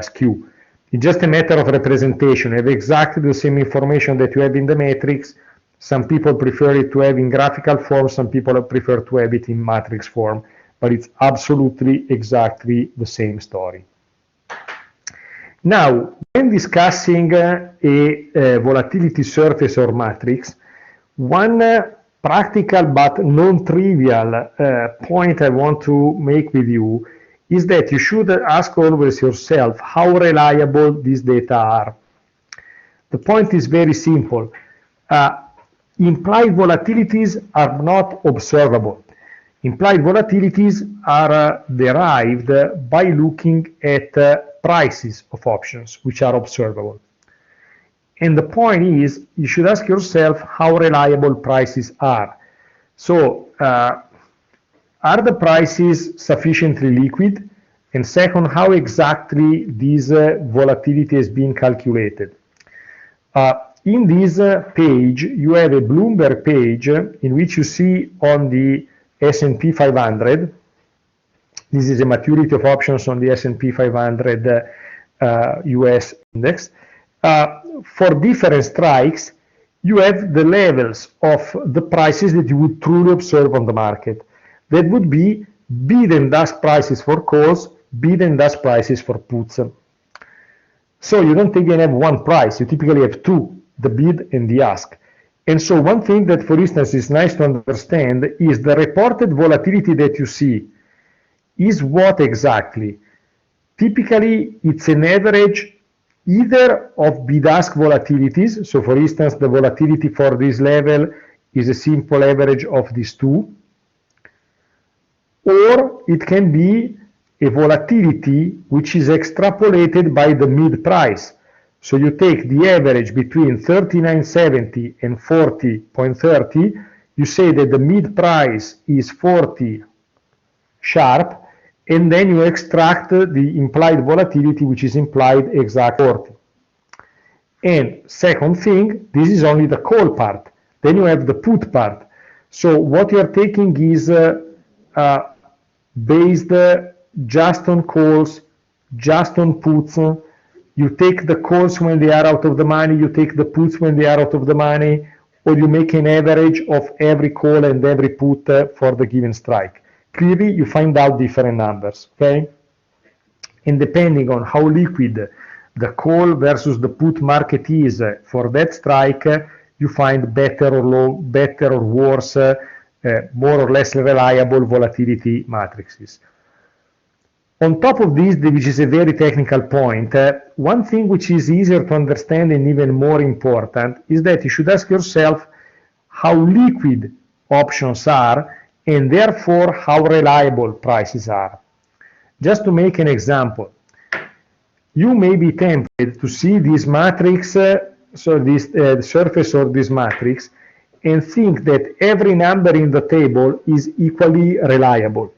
skew. It's just a matter of representation. You have exactly the same information that you have in the matrix. Some people prefer it to have in graphical form, some people prefer to have it in matrix form, but it's absolutely exactly the same story. Now, when discussing a volatility surface or matrix, one practical but non-trivial point I want to make with you is that you should ask always yourself how reliable these data are. The point is very simple. Implied volatilities are not observable. Implied volatilities are derived by looking at prices of options, which are observable. And the point is, you should ask yourself how reliable prices are. So, are the prices sufficiently liquid? And second, how exactly this volatility is being calculated? In this page, you have a Bloomberg page in which you see on the S&P 500, this is a maturity of options on the S&P 500 US index. For different strikes, you have the levels of the prices that you would truly observe on the market. That would be bid and ask prices for calls, bid and ask prices for puts. So you don't even have one price, you typically have two, the bid and the ask. And so one thing that, for instance, is nice to understand is the reported volatility that you see is what exactly? Typically, it's an average either of bid-ask volatilities. So for instance, the volatility for this level is a simple average of these two. Or it can be a volatility which is extrapolated by the mid price. So you take the average between 39.70 and 40.30, you say that the mid price is 40 sharp, and then you extract the implied volatility, which is implied exact 40. And second thing, this is only the call part. Then you have the put part. So what you are taking is based just on calls, just on puts. You take the calls when they are out of the money, you take the puts when they are out of the money, or you make an average of every call and every put for the given strike. Clearly, you find out different numbers, okay? And depending on how liquid the call versus the put market is for that strike, you find better or worse, more or less reliable volatility matrices. On top of this, which is a very technical point, one thing which is easier to understand and even more important is that you should ask yourself how liquid options are and therefore how reliable prices are. Just to make an example, you may be tempted to see this matrix, so this surface of this matrix, and think that every number in the table is equally reliable.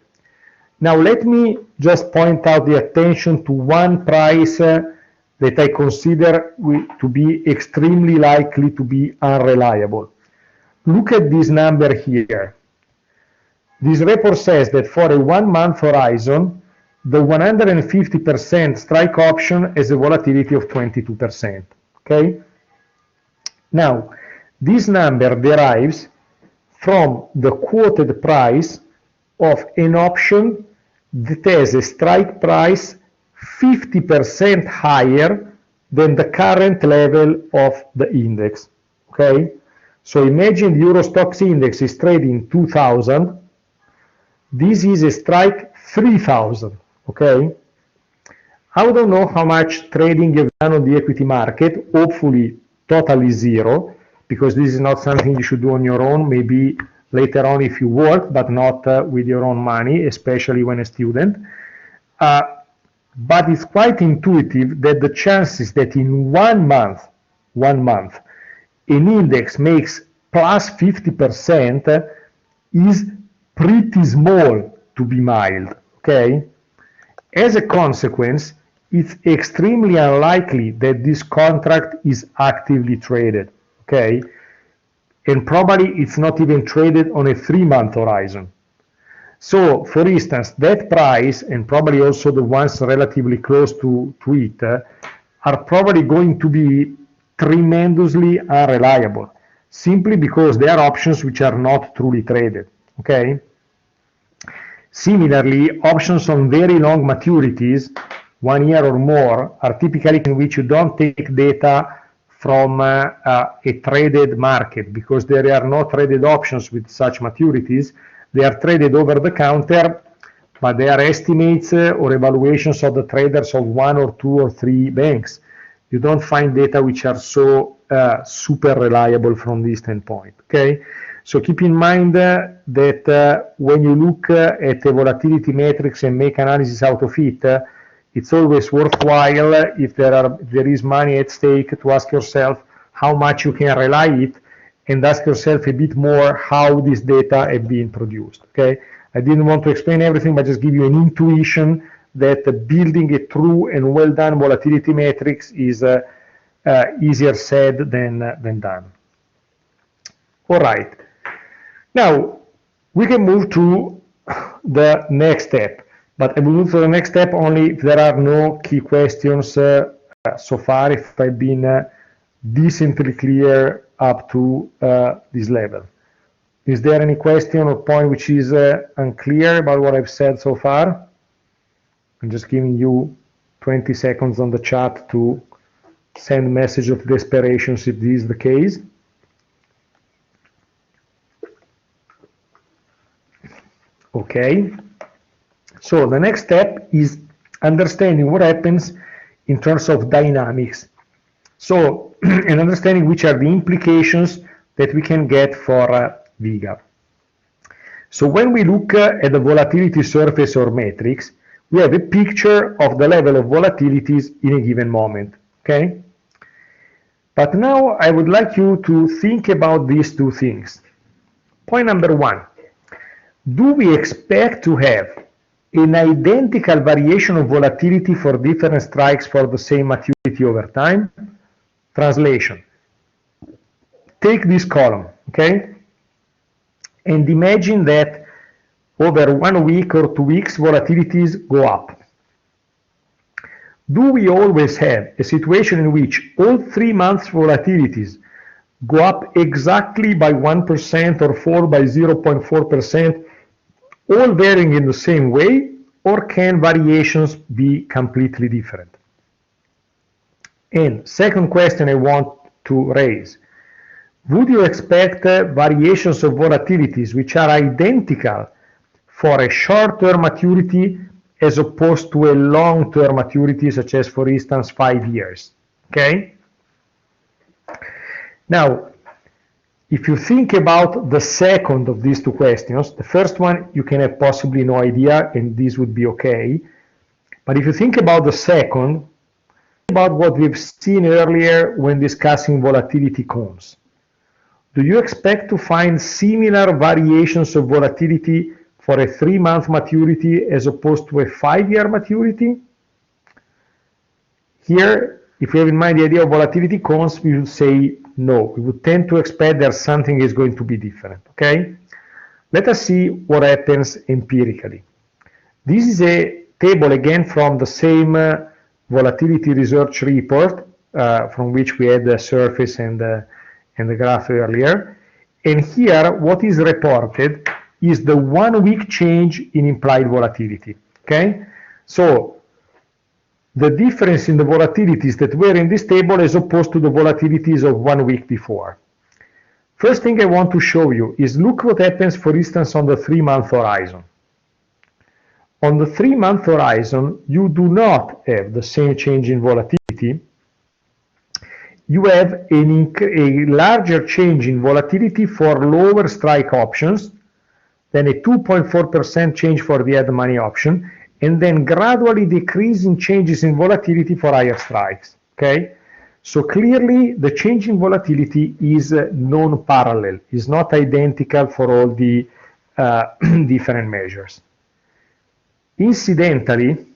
Now let me just point out the attention to one price that I consider to be extremely likely to be unreliable. Look at this number here. This report says that for a 1 month horizon, the 150% strike option has a volatility of 22%. Okay? Now, this number derives from the quoted price of an option that has a strike price 50% higher than the current level of the index. Okay? So imagine the Euro Stoxx index is trading 2000. This is a strike 3000. Okay? I don't know how much trading you've done on the equity market, hopefully totally zero, because this is not something you should do on your own, maybe later on if you work, but not with your own money, especially when a student. But it's quite intuitive that the chances that in 1 month, an index makes plus 50% is pretty small, to be mild, okay? As a consequence, it's extremely unlikely that this contract is actively traded, okay? And probably it's not even traded on a 3-month horizon. So, for instance, that price, and probably also the ones relatively close to it, are probably going to be tremendously unreliable, simply because they are options which are not truly traded, okay? Similarly, options on very long maturities, 1 year or more, are typically in which you don't take data from a traded market, because there are no traded options with such maturities. They are traded over the counter, but they are estimates or evaluations of the traders of 1 or 2 or 3 banks. You don't find data which are so super reliable from this standpoint, okay? So keep in mind that when you look at the volatility matrix and make analysis out of it, it's always worthwhile, if there is money at stake, to ask yourself how much you can rely it, and ask yourself a bit more how this data have been produced. Okay, I didn't want to explain everything, but just give you an intuition that building a true and well done volatility matrix is easier said than done. All right. Now, we can move to the next step, but I will move to the next step only if there are no key questions so far, if I've been decently clear up to this level. Is there any question or point which is unclear about what I've said so far? I'm just giving you 20 seconds on the chat to send message of desperation if this is the case. Okay, so the next step is understanding what happens in terms of dynamics. So, and understanding which are the implications that we can get for VGAP. So when we look at the volatility surface or matrix, we have a picture of the level of volatilities in a given moment, okay? But now I would like you to think about these two things. Point number one, do we expect to have an identical variation of volatility for different strikes for the same maturity over time? Translation. Take this column, okay? And imagine that over 1 week or 2 weeks, volatilities go up. Do we always have a situation in which all 3 months volatilities go up exactly by 1% or fall by 0.4%, all varying in the same way, or can variations be completely different? And second question I want to raise, would you expect variations of volatilities which are identical for a short-term maturity as opposed to a long-term maturity, such as, for instance, 5 years? Okay? Now, if you think about the second of these two questions, the first one you can have possibly no idea, and this would be okay. But if you think about the second, about what we've seen earlier when discussing volatility cones. Do you expect to find similar variations of volatility for a 3-month maturity as opposed to a 5-year maturity? Here, if we have in mind the idea of volatility cones, we would say no. We would tend to expect that something is going to be different, okay? Let us see what happens empirically. This is a table again from the same volatility research report from which we had the surface and the graph earlier. And here, what is reported is the 1-week change in implied volatility, okay? So, the difference in the volatilities that were in this table as opposed to the volatilities of 1 week before. First thing I want to show you is look what happens, for instance, on the 3-month horizon. On the 3-month horizon, you do not have the same change in volatility. You have a larger change in volatility for lower strike options, then a 2.4% change for the at the money option, and then gradually decreasing changes in volatility for higher strikes, okay? So clearly the change in volatility is non-parallel, is not identical for all the different measures. Incidentally,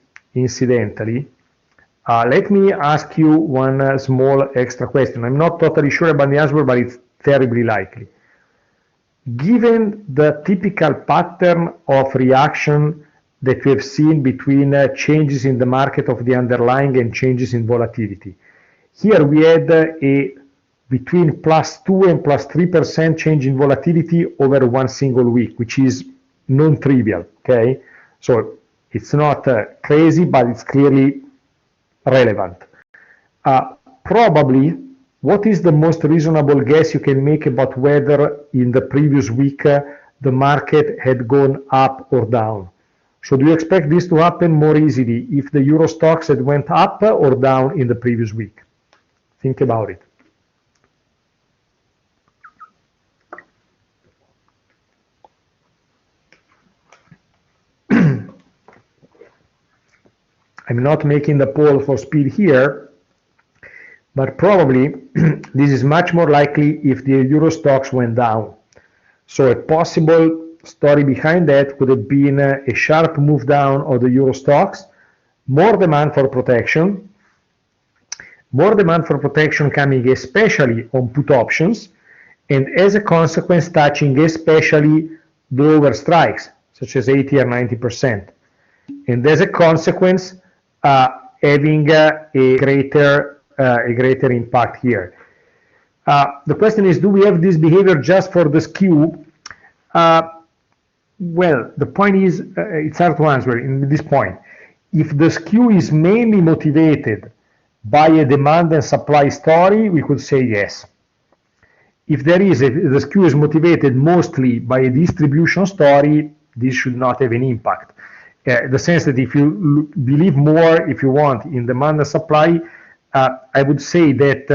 let me ask you one small extra question. I'm not totally sure about the answer, but it's terribly likely. Given the typical pattern of reaction that we have seen between changes in the market of the underlying and changes in volatility. Here we had a between +2 and +3% change in volatility over 1 single week, which is non-trivial, okay? So it's not crazy, but it's clearly relevant. Probably, what is the most reasonable guess you can make about whether in the previous week the market had gone up or down? So do you expect this to happen more easily if the Euro stocks had went up or down in the previous week? Think about it. I'm not making the poll for speed here, but probably this is much more likely if the Euro stocks went down. So a possible story behind that would have been a sharp move down of the Euro stocks, more demand for protection coming especially on put options, and as a consequence touching especially the lower strikes, such as 80 or 90%. And as a consequence, having a greater impact here. The question is, do we have this behavior just for the skew? Well, the point is, it's hard to answer in this point. If the skew is mainly motivated by a demand and supply story, we could say yes. If the skew is motivated mostly by a distribution story, this should not have an impact. The sense that if you believe more, if you want, in demand and supply, I would say that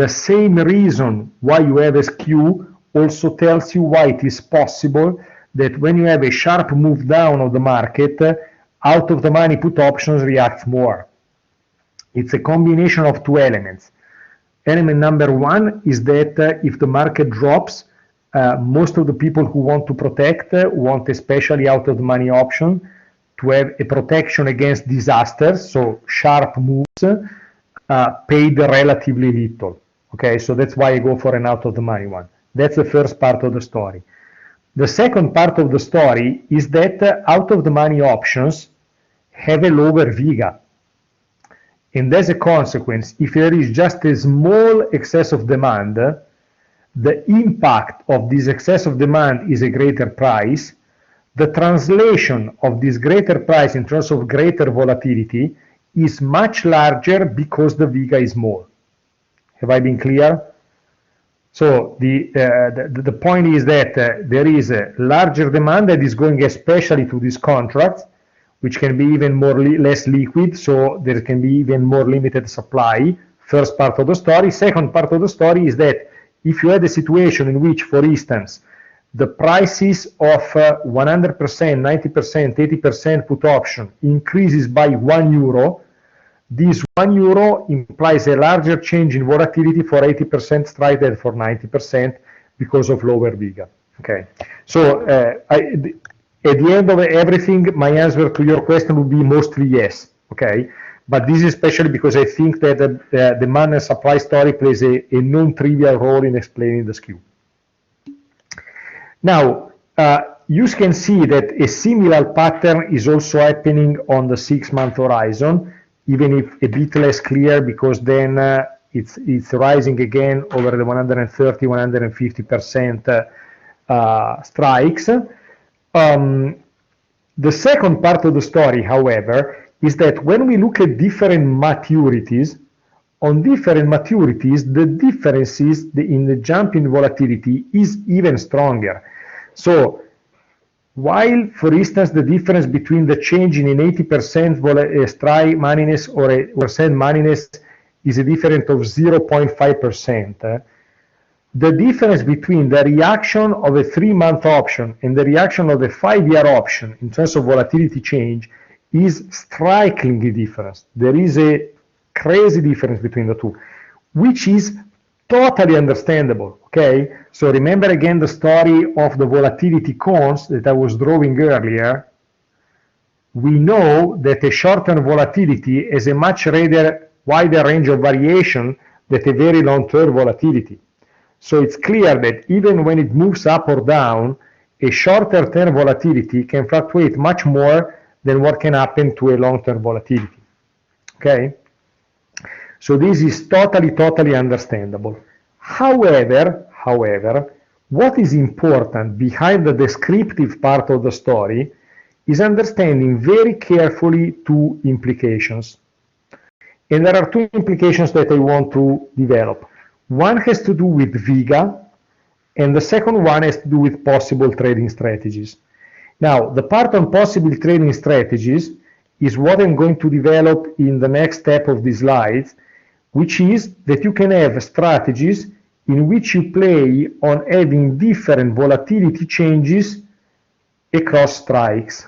the same reason why you have a skew also tells you why it is possible that when you have a sharp move down of the market, out of the money put options react more. It's a combination of two elements. Element number one is that if the market drops, most of the people who want to protect want, especially out of the money option, to have a protection against disasters, so sharp moves, paid relatively little. Okay, so that's why I go for an out of the money one. That's the first part of the story. The second part of the story is that out of the money options have a lower VIGA. And as a consequence, if there is just a small excess of demand, the impact of this excess of demand is a greater price. The translation of this greater price in terms of greater volatility is much larger because the VIGA is small. Have I been clear? So the point is that there is a larger demand that is going especially to these contracts, which can be even more less liquid, so there can be even more limited supply. First part of the story. Second part of the story is that if you had a situation in which, for instance, the prices of 100%, 90%, 80% put option increases by €1, this €1 implies a larger change in volatility for 80% strike than for 90% because of lower VIGA. Okay, so at the end of everything, my answer to your question would be mostly yes. Okay, but this is especially because I think that the demand and supply story plays a non-trivial role in explaining the skew. Now, you can see that a similar pattern is also happening on the 6-month horizon, even if a bit less clear, because then it's rising again over the 130, 150% strikes. The second part of the story, however, is that when we look at different maturities, on different maturities, the differences in the jump in volatility is even stronger. So while, for instance, the difference between the change in an 80% strike moneyness or a percent moneyness is a difference of 0.5%, the difference between the reaction of a 3-month option and the reaction of a 5-year option in terms of volatility change is strikingly different. There is a crazy difference between the two, which is totally understandable. Okay, so remember again the story of the volatility cones that I was drawing earlier. We know that a short-term volatility has a much wider range of variation than a very long-term volatility. So it's clear that even when it moves up or down, a shorter term volatility can fluctuate much more than what can happen to a long-term volatility. Okay? So this is totally understandable. However, what is important behind the descriptive part of the story is understanding very carefully two implications. And there are two implications that I want to develop. One has to do with VIGA, and the second one has to do with possible trading strategies. Now, the part on possible trading strategies is what I'm going to develop in the next step of these slides, which is that you can have strategies in which you play on having different volatility changes across strikes.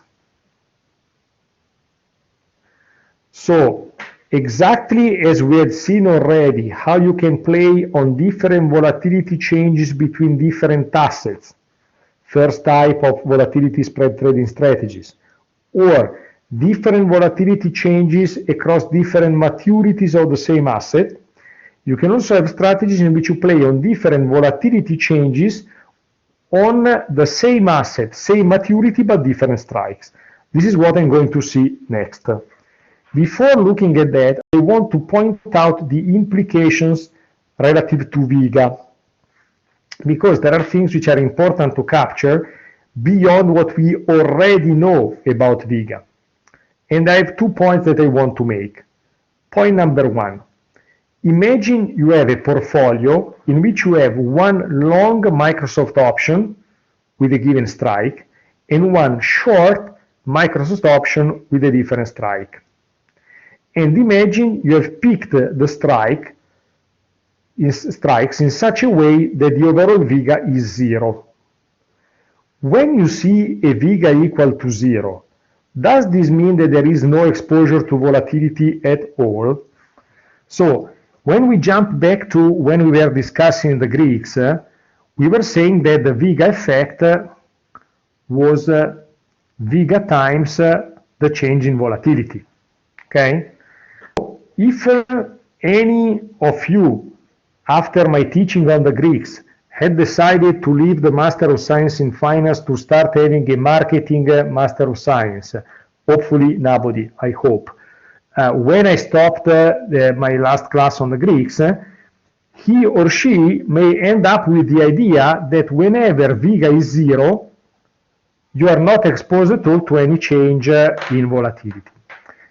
So, exactly as we had seen already, how you can play on different volatility changes between different assets, first type of volatility spread trading strategies, or different volatility changes across different maturities of the same asset, you can also have strategies in which you play on different volatility changes on the same asset, same maturity, but different strikes. This is what I'm going to see next. Before looking at that, I want to point out the implications relative to VIGA, because there are things which are important to capture beyond what we already know about VIGA. And I have 2 points that I want to make. Point number one, imagine you have a portfolio in which you have one long Microsoft option with a given strike and one short Microsoft option with a different strike. And imagine you have picked the strikes in such a way that the overall VIGA is 0. When you see a VIGA equal to 0, Does this mean that there is no exposure to volatility at all? So when we jump back to when we were discussing the Greeks, we were saying that the Vega effect was Vega times the change in volatility. Okay? If any of you, after my teaching on the Greeks, had decided to leave the Master of Science in Finance to start having a marketing Master of Science, hopefully nobody, I hope. When I stopped my last class on the Greeks, he or she may end up with the idea that whenever Vega is zero, you are not exposed at all to any change in volatility.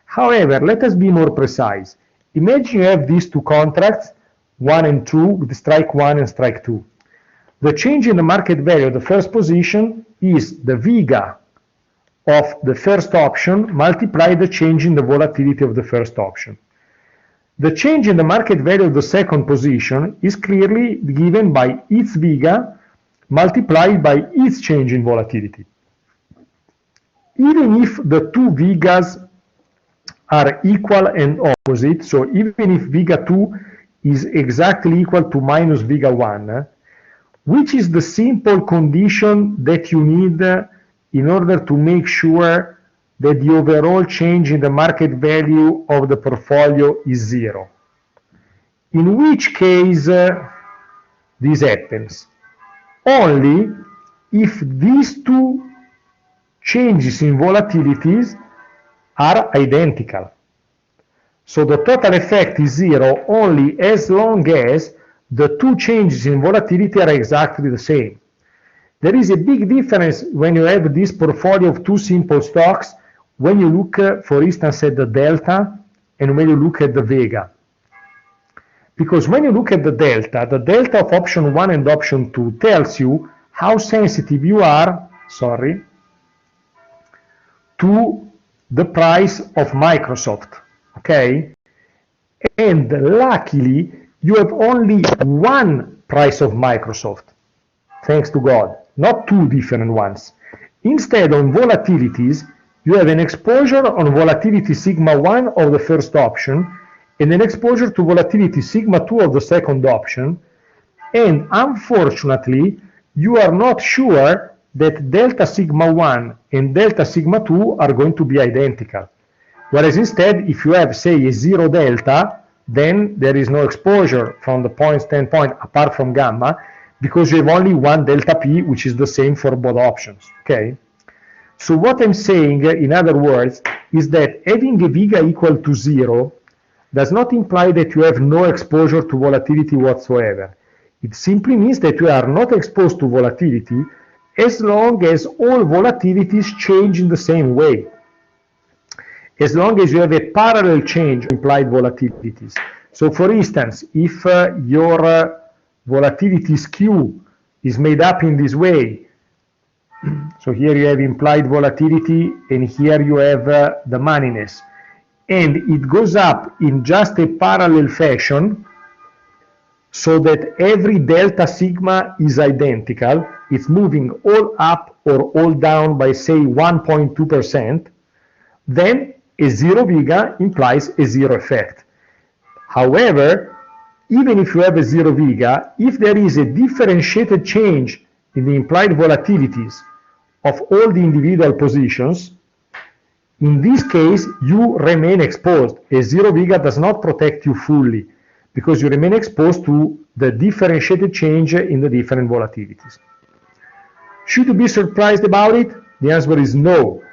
However, let us be more precise. Imagine you have these two contracts, 1 and 2, with strike 1 and strike 2. The change in the market value of the first position is the Vega of the first option multiplied the change in the volatility of the first option. The change in the market value of the second position is clearly given by its Vega multiplied by its change in volatility. Even if the two Vegas are equal and opposite, so even if Vega 2 is exactly equal to minus Vega 1, which is the simple condition that you need in order to make sure that the overall change in the market value of the portfolio is zero? In which case this happens? Only if these two changes in volatilities are identical. So the total effect is zero only as long as the two changes in volatility are exactly the same. There is a big difference when you have this portfolio of two simple stocks, when you look, for instance, at the delta and when you look at the Vega. Because when you look at the delta of option 1 and option 2 tells you how sensitive you are, to the price of Microsoft, okay? And luckily, you have only one price of Microsoft, thanks to God, not two different ones. Instead, on volatilities, you have an exposure on volatility sigma 1 of the first option and an exposure to volatility sigma 2 of the second option, and unfortunately, you are not sure that delta sigma 1 and delta sigma 2 are going to be identical. Whereas instead, if you have, say, a zero delta, then there is no exposure from the point standpoint apart from gamma, because you have only one delta P, which is the same for both options, okay? So what I'm saying, in other words, is that having a Vega equal to zero does not imply that you have no exposure to volatility whatsoever. It simply means that you are not exposed to volatility as long as all volatilities change in the same way. As long as you have a parallel change of implied volatilities. So for instance, if your volatility skew is made up in this way, so here you have implied volatility and here you have the moneyness, and it goes up in just a parallel fashion so that every delta sigma is identical, it's moving all up or all down by say 1.2%, then a zero Vega implies a zero effect. However, even if you have a zero Vega, if there is a differentiated change in the implied volatilities of all the individual positions, in this case you remain exposed. A zero Vega does not protect you fully because you remain exposed to the differentiated change in the different volatilities. Should you be surprised about it? The answer is no.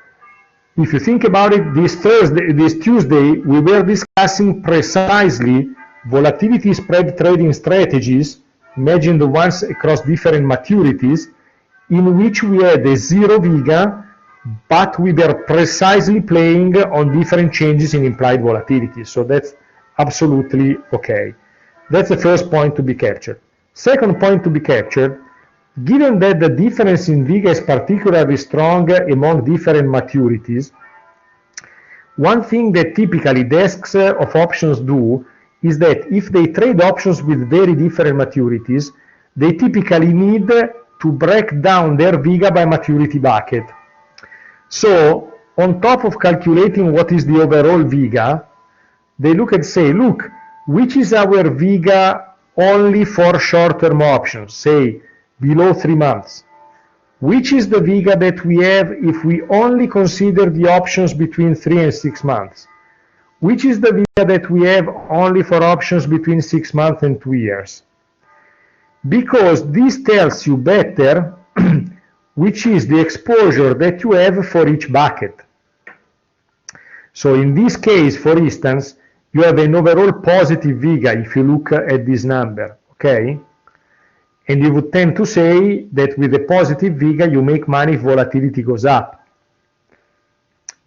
If you think about it, this Tuesday, we were discussing precisely volatility spread trading strategies, imagine the ones across different maturities, in which we had a zero Vega, but we were precisely playing on different changes in implied volatility. So that's absolutely okay. That's the first point to be captured. Second point to be captured, given that the difference in Vega is particularly strong among different maturities, one thing that typically desks of options do is that if they trade options with very different maturities, they typically need to break down their Vega by maturity bucket. So on top of calculating what is the overall Vega, they look and say, look, which is our Vega only for short-term options, say below 3 months? Which is the Vega that we have if we only consider the options between 3 and 6 months? Which is the Vega that we have only for options between 6 months and 2 years? Because this tells you better which is the exposure that you have for each bucket. So in this case, for instance, you have an overall positive Vega if you look at this number, okay? And you would tend to say that with a positive Vega you make money if volatility goes up.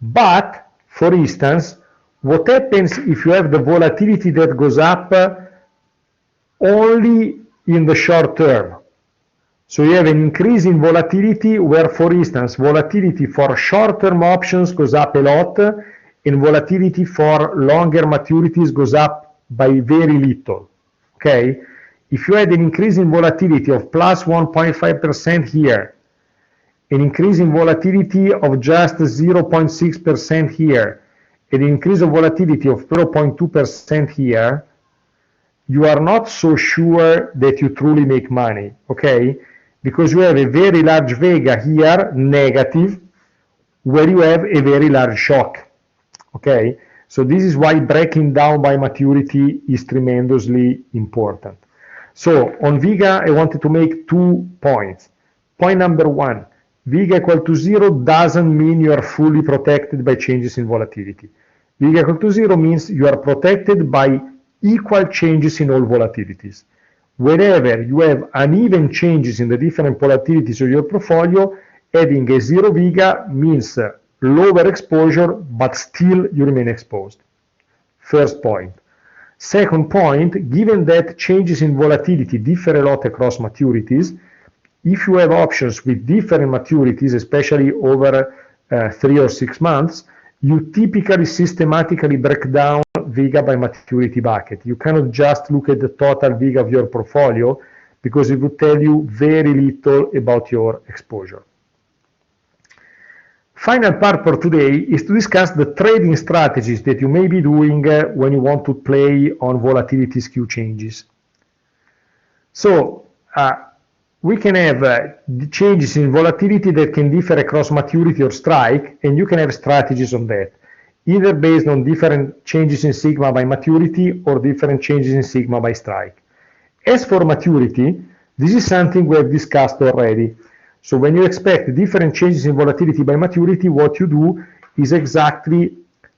But, for instance, what happens if you have the volatility that goes up only in the short term? So you have an increase in volatility where, for instance, volatility for short-term options goes up a lot and volatility for longer maturities goes up by very little, okay? If you had an increase in volatility of plus 1.5% here, an increase in volatility of just 0.6% here, an increase of volatility of 0.2% here, you are not so sure that you truly make money, okay? Because you have a very large Vega here, negative, where you have a very large shock, okay? So this is why breaking down by maturity is tremendously important. So on Vega, I wanted to make 2 points. Point number 1, Vega equal to 0 doesn't mean you are fully protected by changes in volatility. Vega equal to 0 means you are protected by equal changes in all volatilities. Whenever you have uneven changes in the different volatilities of your portfolio, having a 0 Vega means lower exposure, but still you remain exposed. First point. Second point, given that changes in volatility differ a lot across maturities, if you have options with different maturities, especially over 3 or 6 months, you typically systematically break down Vega by maturity bucket. You cannot just look at the total Vega of your portfolio because it would tell you very little about your exposure. Final part for today is to discuss the trading strategies that you may be doing when you want to play on volatility skew changes. So we can have changes in volatility that can differ across maturity or strike, and you can have strategies on that, either based on different changes in sigma by maturity or different changes in sigma by strike. As for maturity, this is something we have discussed already. So when you expect different changes in volatility by maturity, what you do is exactly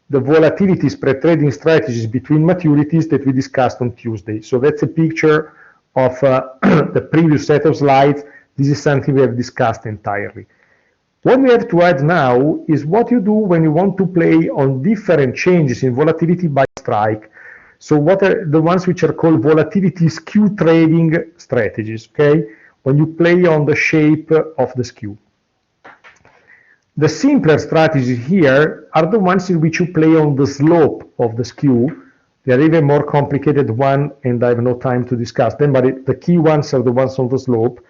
the volatility spread trading strategies between maturities that we discussed on Tuesday. So that's a picture of the previous set of slides. This is something we have discussed entirely. What we have to add now is what you do when you want to play on different changes in volatility by strike. So what are the ones which are called volatility skew trading strategies, okay? When you play on the shape of the skew. The simpler strategies here are the ones in which you play on the slope of the skew. They are even more complicated one, and I have no time to discuss them, but the key ones are the ones on the slope,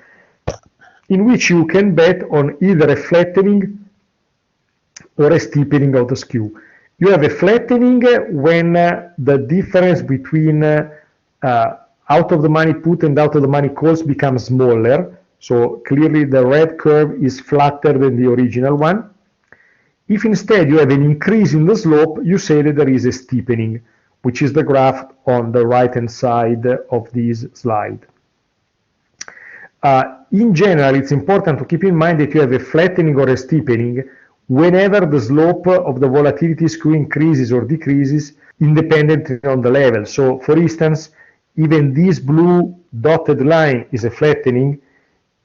in which you can bet on either a flattening or a steepening of the skew. You have a flattening when the difference between out of the money put and out of the money calls becomes smaller. So clearly the red curve is flatter than the original one. If instead you have an increase in the slope, you say that there is a steepening, which is the graph on the right-hand side of this slide. In general, it's important to keep in mind that you have a flattening or a steepening whenever the slope of the volatility skew increases or decreases independently on the level. So, for instance, even this blue dotted line is a flattening,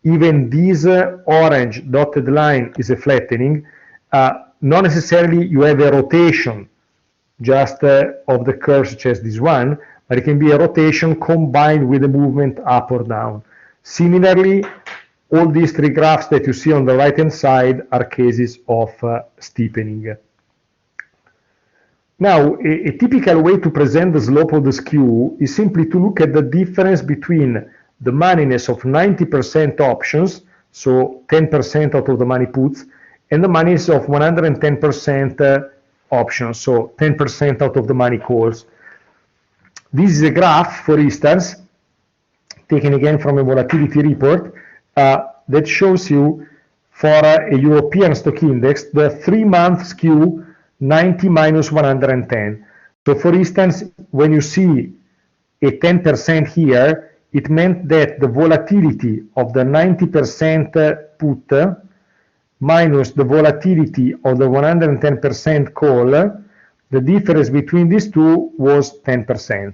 even this orange dotted line is a flattening. Not necessarily you have a rotation just of the curve such as this one, but it can be a rotation combined with a movement up or down. Similarly, all these three graphs that you see on the right-hand side are cases of steepening. Now, a typical way to present the slope of the skew is simply to look at the difference between the moneyness of 90% options, so 10% out of the money puts, and the money is of 110% options, so 10% out of the money calls. This is a graph, for instance, taken again from a volatility report, that shows you for a European stock index the 3-month skew 90 minus 110. So for instance, when you see a 10% here, it meant that the volatility of the 90% put minus the volatility of the 110% call, the difference between these two was 10%.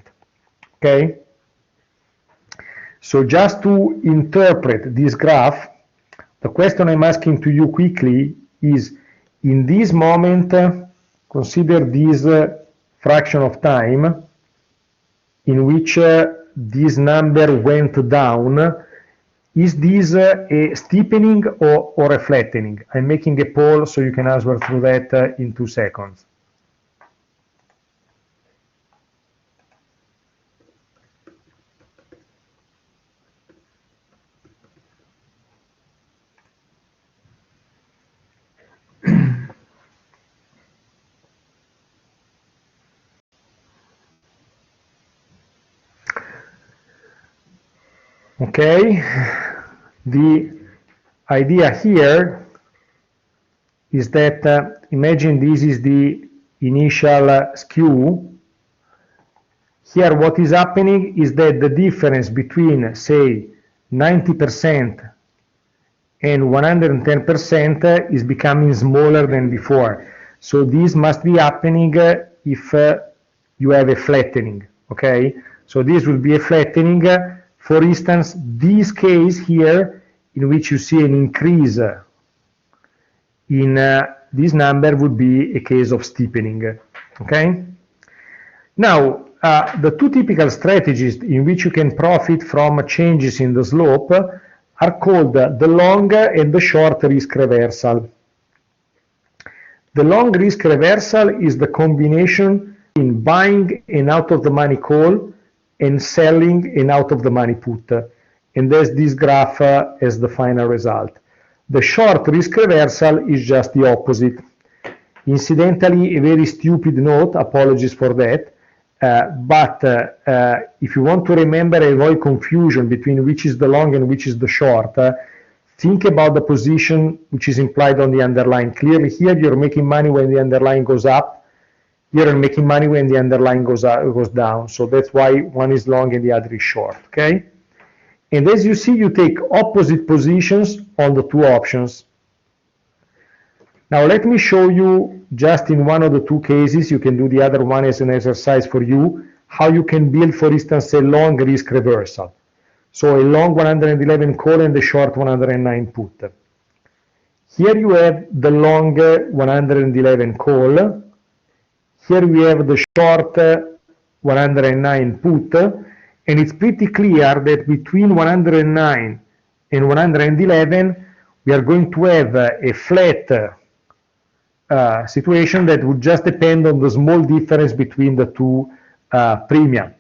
Okay? So just to interpret this graph, the question I'm asking to you quickly is, in this moment, consider this fraction of time in which this number went down. Is this a steepening or a flattening? I'm making a poll so you can answer through that in 2 seconds. Okay, the idea here is that imagine this is the initial skew. Here what is happening is that the difference between, say, 90% and 110% is becoming smaller than before. So this must be happening if you have a flattening, okay? So this will be a flattening. For instance, this case here, in which you see an increase in this number, would be a case of steepening, okay? Now, the two typical strategies in which you can profit from changes in the slope are called the long and the short risk reversal. The long risk reversal is the combination in buying an out-of-the-money call and selling an out-of-the-money put, and there's this graph as the final result. The short risk reversal is just the opposite. Incidentally, a very stupid note, apologies for that, but if you want to remember and avoid confusion between which is the long and which is the short, think about the position which is implied on the underlying. Clearly here you're making money when the underlying goes up, you're making money when the underlying goes down. So that's why one is long and the other is short, okay? And as you see, you take opposite positions on the two options. Now let me show you just in one of the two cases, you can do the other one as an exercise for you, how you can build, for instance, a long risk reversal. So a long 111 call and a short 109 put. Here you have the long 111 call. Here we have the short 109 put, and it's pretty clear that between 109 and 111 we are going to have a flat situation that would just depend on the small difference between the two premium.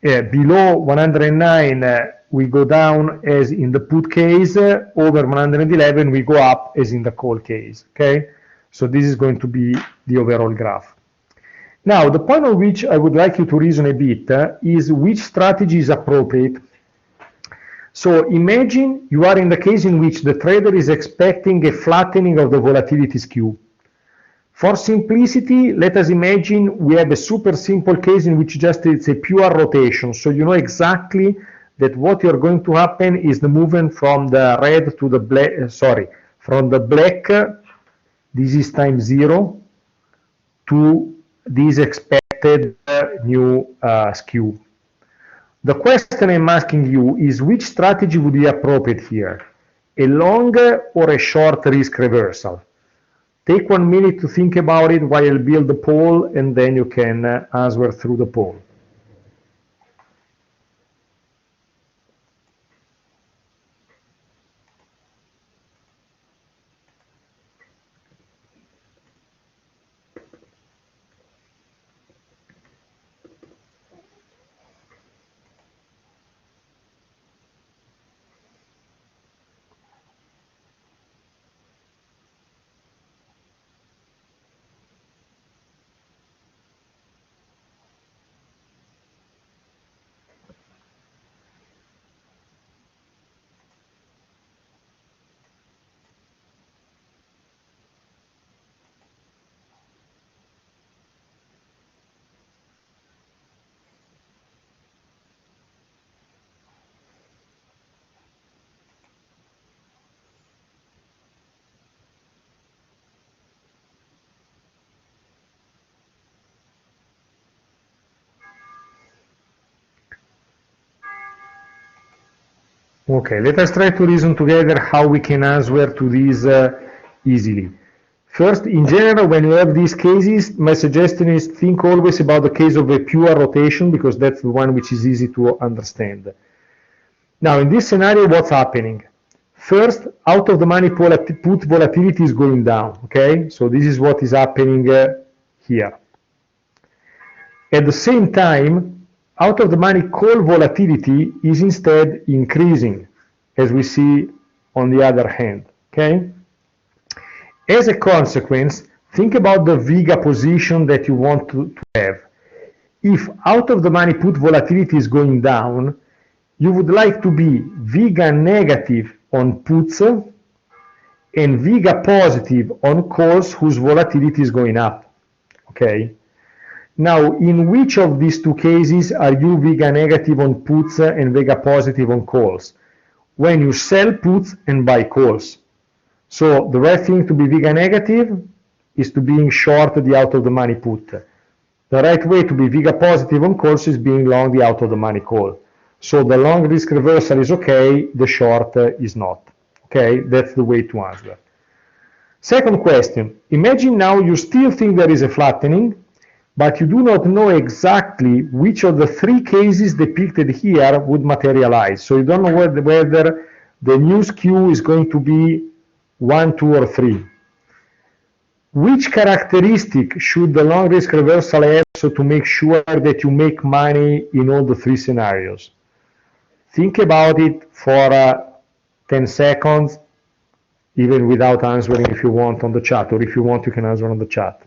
Below 109 we go down as in the put case, over 111 we go up as in the call case, okay? So this is going to be the overall graph. Now, the point on which I would like you to reason a bit is which strategy is appropriate. So imagine you are in the case in which the trader is expecting a flattening of the volatility skew. For simplicity, let us imagine we have a super simple case in which just it's a pure rotation. So you know exactly that what you're going to happen is the movement from the red to the black, from the black, this is time 0, to this expected new skew. The question I'm asking you is which strategy would be appropriate here? A long or a short risk reversal? Take 1 minute to think about it while I build the poll, and then you can answer through the poll. Okay, let us try to reason together how we can answer to this easily. First, in general, when you have these cases, my suggestion is think always about the case of a pure rotation, because that's the one which is easy to understand. Now, in this scenario, what's happening? First, out of the money put volatility is going down, okay? So this is what is happening here. At the same time, out of the money call volatility is instead increasing, as we see on the other hand, okay? As a consequence, think about the VIGA position that you want to have. If out of the money put volatility is going down, you would like to be VIGA negative on puts and VIGA positive on calls whose volatility is going up, okay? Now, in which of these two cases are you VIGA negative on puts and VIGA positive on calls? When you sell puts and buy calls. So the right thing to be VIGA negative is to being short the out of the money put. The right way to be VIGA positive on calls is being long the out of the money call. So the long risk reversal is okay, the short is not. Okay, that's the way to answer. Second question, imagine now you still think there is a flattening, but you do not know exactly which of the three cases depicted here would materialize. So you don't know whether the new skew is going to be 1, 2, or 3. Which characteristic should the long risk reversal have so to make sure that you make money in all the three scenarios? Think about it for 10 seconds, even without answering if you want on the chat, or if you want you can answer on the chat.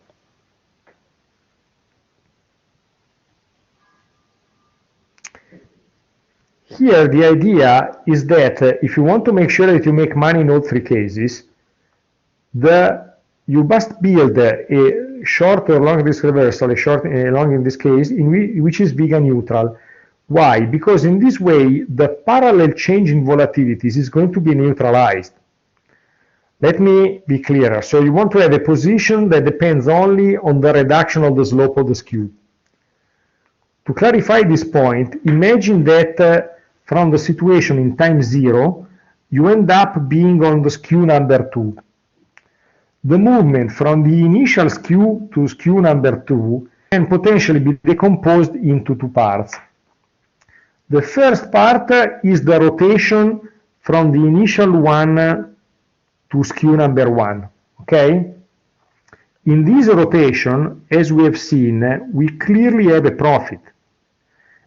Here, the idea is that if you want to make sure that you make money in all three cases, you must build a short or long risk reversal, a long in this case, which is VIGA neutral. Why? Because in this way, the parallel change in volatilities is going to be neutralized. Let me be clearer. So you want to have a position that depends only on the reduction of the slope of the skew. To clarify this point, imagine that from the situation in time 0, you end up being on the skew number 2. The movement from the initial skew to skew number 2 can potentially be decomposed into two parts. The first part is the rotation from the initial one to skew number 1, okay? In this rotation, as we have seen, we clearly have a profit,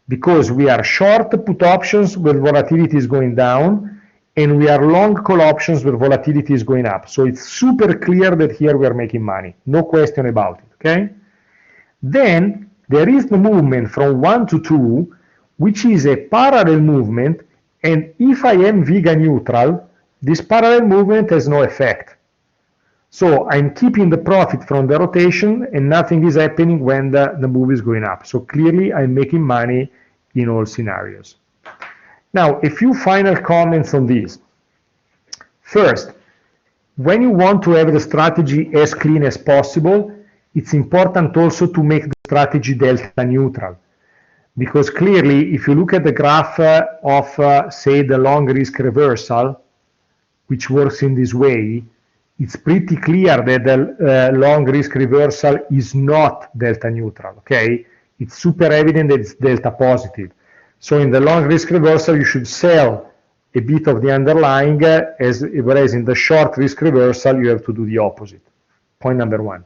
because we are short put options where volatility is going down, and we are long call options where volatility is going up. So it's super clear that here we are making money, no question about it, okay? Then there is the movement from 1 to 2, which is a parallel movement, and if I am VIGA neutral, this parallel movement has no effect. So I'm keeping the profit from the rotation and nothing is happening when the move is going up. So clearly I'm making money in all scenarios. Now, a few final comments on this. First, when you want to have the strategy as clean as possible, it's important also to make the strategy delta neutral. Because clearly, if you look at the graph of, say, the long risk reversal, which works in this way, it's pretty clear that the long risk reversal is not delta neutral, okay? It's super evident that it's delta positive. So in the long risk reversal, you should sell a bit of the underlying, whereas in the short risk reversal, you have to do the opposite. Point number one.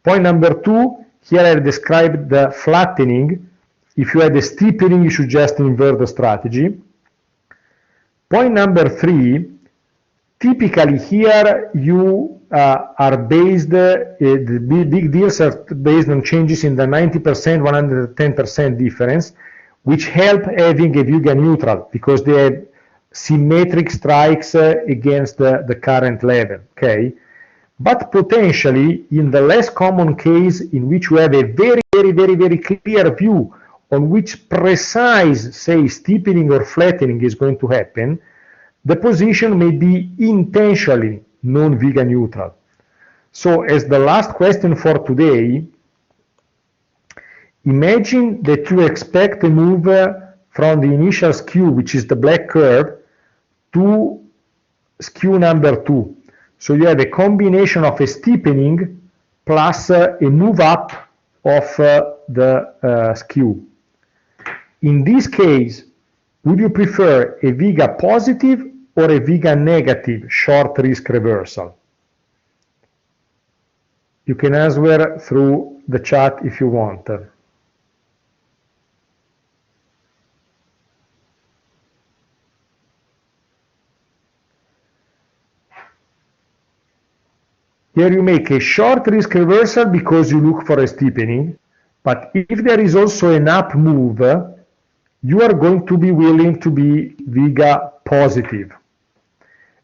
Point number two, here I've described the flattening. If you had a steepening, you should just invert the strategy. Point number three, typically here you are based, the big deals are based on changes in the 90%, 110% difference, which help having a VIGA neutral because they have symmetric strikes against the current level, okay? But potentially in the less common case in which we have a very clear view on which precise, say, steepening or flattening is going to happen, the position may be intentionally non-VIGA neutral. So as the last question for today, imagine that you expect a move from the initial skew, which is the black curve, to skew number 2. So you have a combination of a steepening plus a move up of the skew. In this case, would you prefer a Vega positive or a Vega negative short risk reversal? You can answer through the chat if you want. Here you make a short risk reversal because you look for a steepening, but if there is also an up move, you are going to be willing to be Vega positive.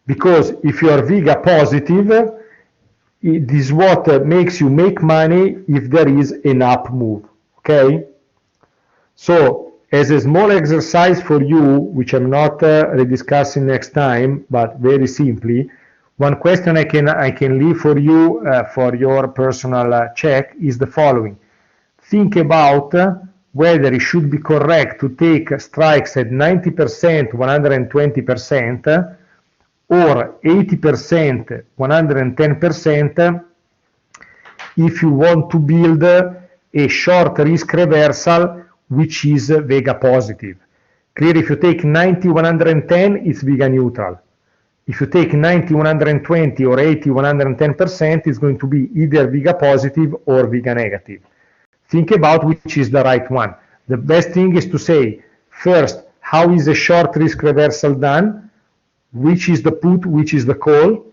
Because if you are Vega positive, this is what makes you make money if there is an up move, okay? So, as a small exercise for you, which I'm not rediscussing next time, but very simply, one question I can leave for you for your personal check is the following. Think about whether it should be correct to take strikes at 90%, 120%, or 80%, 110%, if you want to build a short risk reversal which is Vega positive. Clearly, if you take 90, 110, it's Vega neutral. If you take 90, 120 or 80, 110%, it's going to be either Vega positive or Vega negative. Think about which is the right one. The best thing is to say, first, how is a short risk reversal done? Which is the put, which is the call,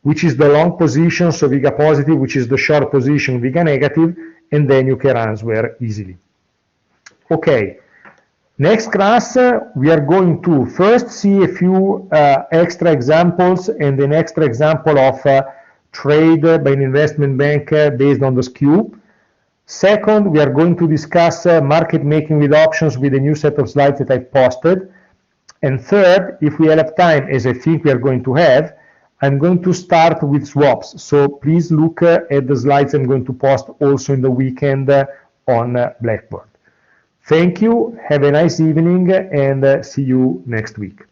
which is the long position, so Vega positive, which is the short position, Vega negative, and then you can answer easily. Okay. Next class, we are going to first see a few extra examples and an extra example of trade by an investment bank based on the skew. Second, we are going to discuss market making with options with a new set of slides that I've posted. And third, if we have time, as I think we are going to have, I'm going to start with swaps. So please look at the slides I'm going to post also in the weekend on Blackboard. Thank you, have a nice evening, and see you next week.